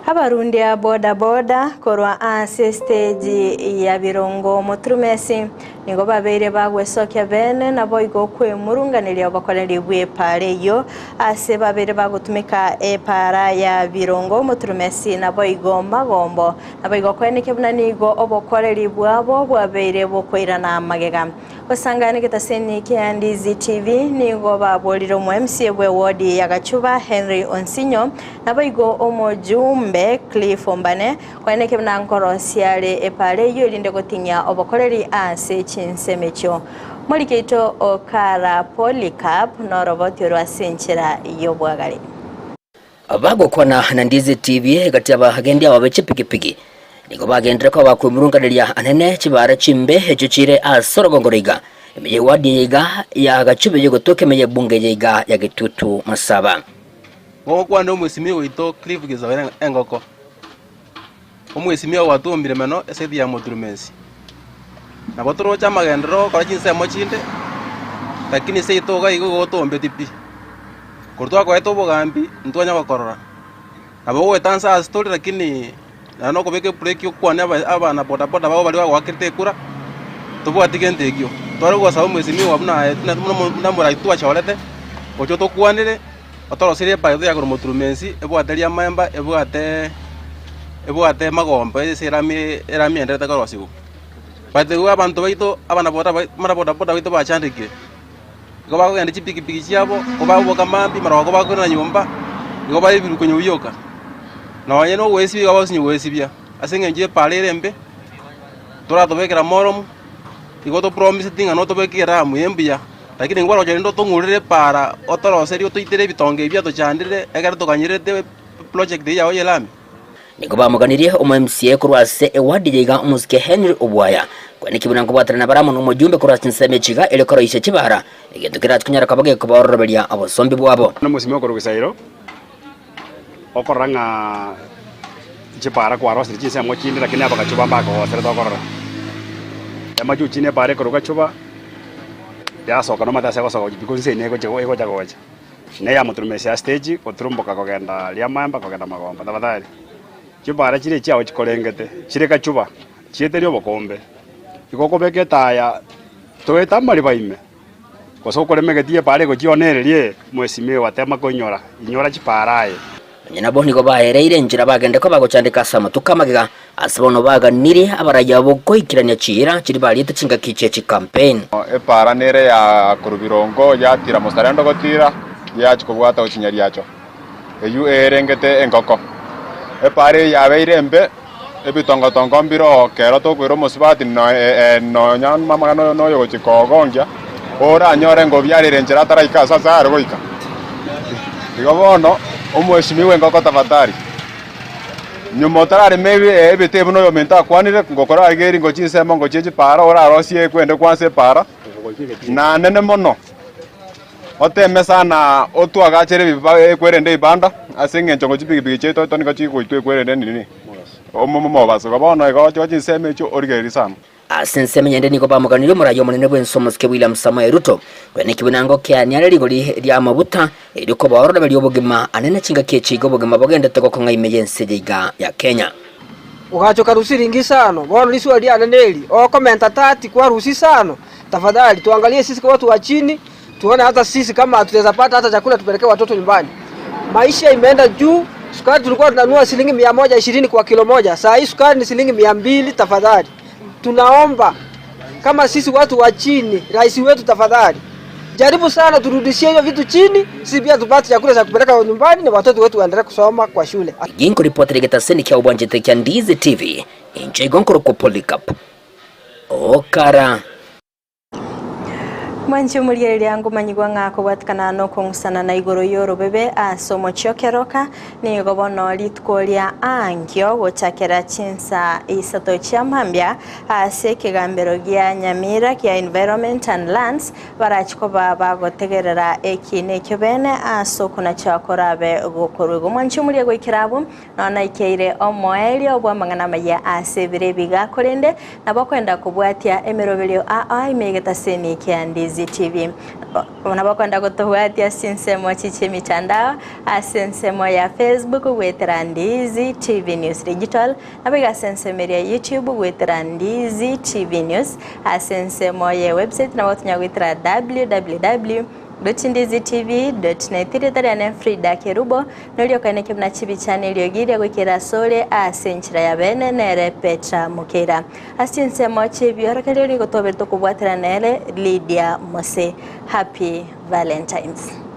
Abarundi ya boda boda korwa ase stage ya Birongo Mutrumesi nigo babere bagwesokya bene nabo igo kwemurunganiria bakorera bwe pare yo ase babere bagutumika para ya Birongo Mutrumesi nabo igo magombo nabo igo kweneke bunanigo obokorera bwabo bwabere bokwirana amagega osangane kitaseni kia Ndizi TV nigo baboliro mu MC bwe wodi ya Gachuba Henry Onsinyo nabo igo omojumbe Cliff Ombane kweneke bnankoro siale epale yo linde gotinya obokoreri ase chinsemecho Molikeito Okara Polycarp no roboti rwasenchera iyo bwagale abago kwana na Ndizi TV gati abahagendi ababeche pikipiki nigo bagendera ko bakwimurunganiria anene kibara chimbe echuchire asorogongoriga emeye wadi yiga ya Gachube yo gotoke meye bunge yiga ya Gitutu Masaba Kwanda umwesimi wito Cliff Gizawera engoko umwesimi watumbire meno esedi ya Mutrumesi nabotoro chamagendero kwa chinse mochinde lakini seitoga igo gotombe tipi kurtwa kwa eto bogambi ntwanya bakorora nabo wetansa story lakini nano kobeke break yo kwane abana boda boda babo bali wakirite kura tubo atigente gyo twaro go sawo mwesimi wabuna namura itwa chawalete ocho to kwanire otoro serie pa ya Mutrumesi ebwateria member ebwate magomba erami endete ko rosigo bate wa abantu baito abana boda boda baito bachandike go bago ngende chipiki chiabo go bago kamambi mara go bago na nyumba go bali biru kunyo yoka na wanyeno wesi go bago wesi bia asenge nje palere mbe tora to bekera morom igo to promise tinga no to bekera muyembia lakini ngwaro jendo to ngurire para otoro serio to itere bitonge bia to chandire egara to kanyirete project ya oyelami nigo bamuganirie MCA kurwase ewadi yiga umusike Henry Obwaya kwani kibunango batarana baramo no mujumbe kurwase nsemechiga ele koroishe kibara igetukira tukunyara kabage kubaroroberia abosombi bwabo no musimo korugisairo okoranga chipara kwa rosri chinse mochinde lakini aba Gachuba mbako osere to korora yamachu chine pare koruga chuba ya soka no mata seko soko bikunse nego ego jagoja ne ya Mutrumesi stage kotrumboka kogenda lia mamba kogenda magomba tafadhali chibara chire chiao chikorengete chire Gachuba chieterio bokombe igoko beketaya toeta mali baime koso koremegetie pare go chionererie mwesime watema konyora inyora chiparaye nyina bo nigo bahereire njira bagende ko bagocandika samatuka magiga asibono baganire abaraya bo koikiranya chira chiri balite chinga kiche chi campaign para nere ya kurubirongo ya tira mostarendo gotira ya chikobwata ochinyari yacho eyu erengete engoko pare ya beirembe ebitongo tongo mbiro kero to kwiro mosibati no nyan mama no yo chikogongya ora nyore ngo byarire njira taraika sasa argoika igobono umweshimiwe ngoko tafadhali nyumo tarare mewe ebitebo no yomenta kwanire ngokora ageri ngo chinsema ngo chechi para ora arosie kwende kwanse para na nene mono oteme sana otu agachere kwerende ibanda asenge nchongo chipiki cheto to niko chiko itwe kwerende nini omomo baso gabono ego chinsema echo origeri sana asenseme nyende niko bamuganire murayo munene bwensomoske William Samuel Ruto kwene kibunango kya nyare ligoli lya mabuta iriko baorora bali obugima anene chinga kechigo bugima bogende toko konga imejense jiga ya Kenya ugachoka rusiringi sano bono liswa lya aneneli o komenta tati kwa rusi sano tafadhali tuangalie sisi kwa watu wa chini tuone hata sisi kama tutaweza pata hata chakula tupeleke watoto nyumbani maisha imeenda juu sukari tulikuwa tunanunua shilingi 120 kwa kilo moja saa hii sukari ni shilingi 200 tafadhali tunaomba kama sisi watu wa chini rais wetu tafadhali jaribu sana turudishie hiyo vitu chini sisi pia tupate chakula cha kupeleka nyumbani na watoto wetu waendelee kusoma kwa shule ginko report regetaseni kya ubwanjete kya Ndizi TV inje gonko ko Polycarp Okara Mwancho muriere yangu manyigwa ngako watkana no kongusana na igoro yoro bebe asomo chokeroka ni gobono litkolia angyo gochakera chinsa isato chamambia ase kigambero gya Nyamira kya Environment and Lands barachikoba bagotegerera ekine kyobene asoko na chakorabe gokorwe mwancho muriye goikirabu nona ikeire omoelio obwamangana maya ase birebi gakorende nabakwenda kubwatia emerobelio imegeta seni kya Ndizi TV. Unapokwenda kutuhuatia sinsemo chiche mitandao, asinsemo ya Facebook wetera Ndizi TV News Digital, napiga sensemo ya YouTube wetera Ndizi TV News, asinsemo ya website na watunya wetera www.ndizitv.net tariane Frida Kerubo nolio kaneke mna chibi channel yogire gwikira sole asenchira ya bene nere Petra Mukera asinsemo chibi orakalio gotoberto kubwatira nere Lydia Mose. Happy Valentine's.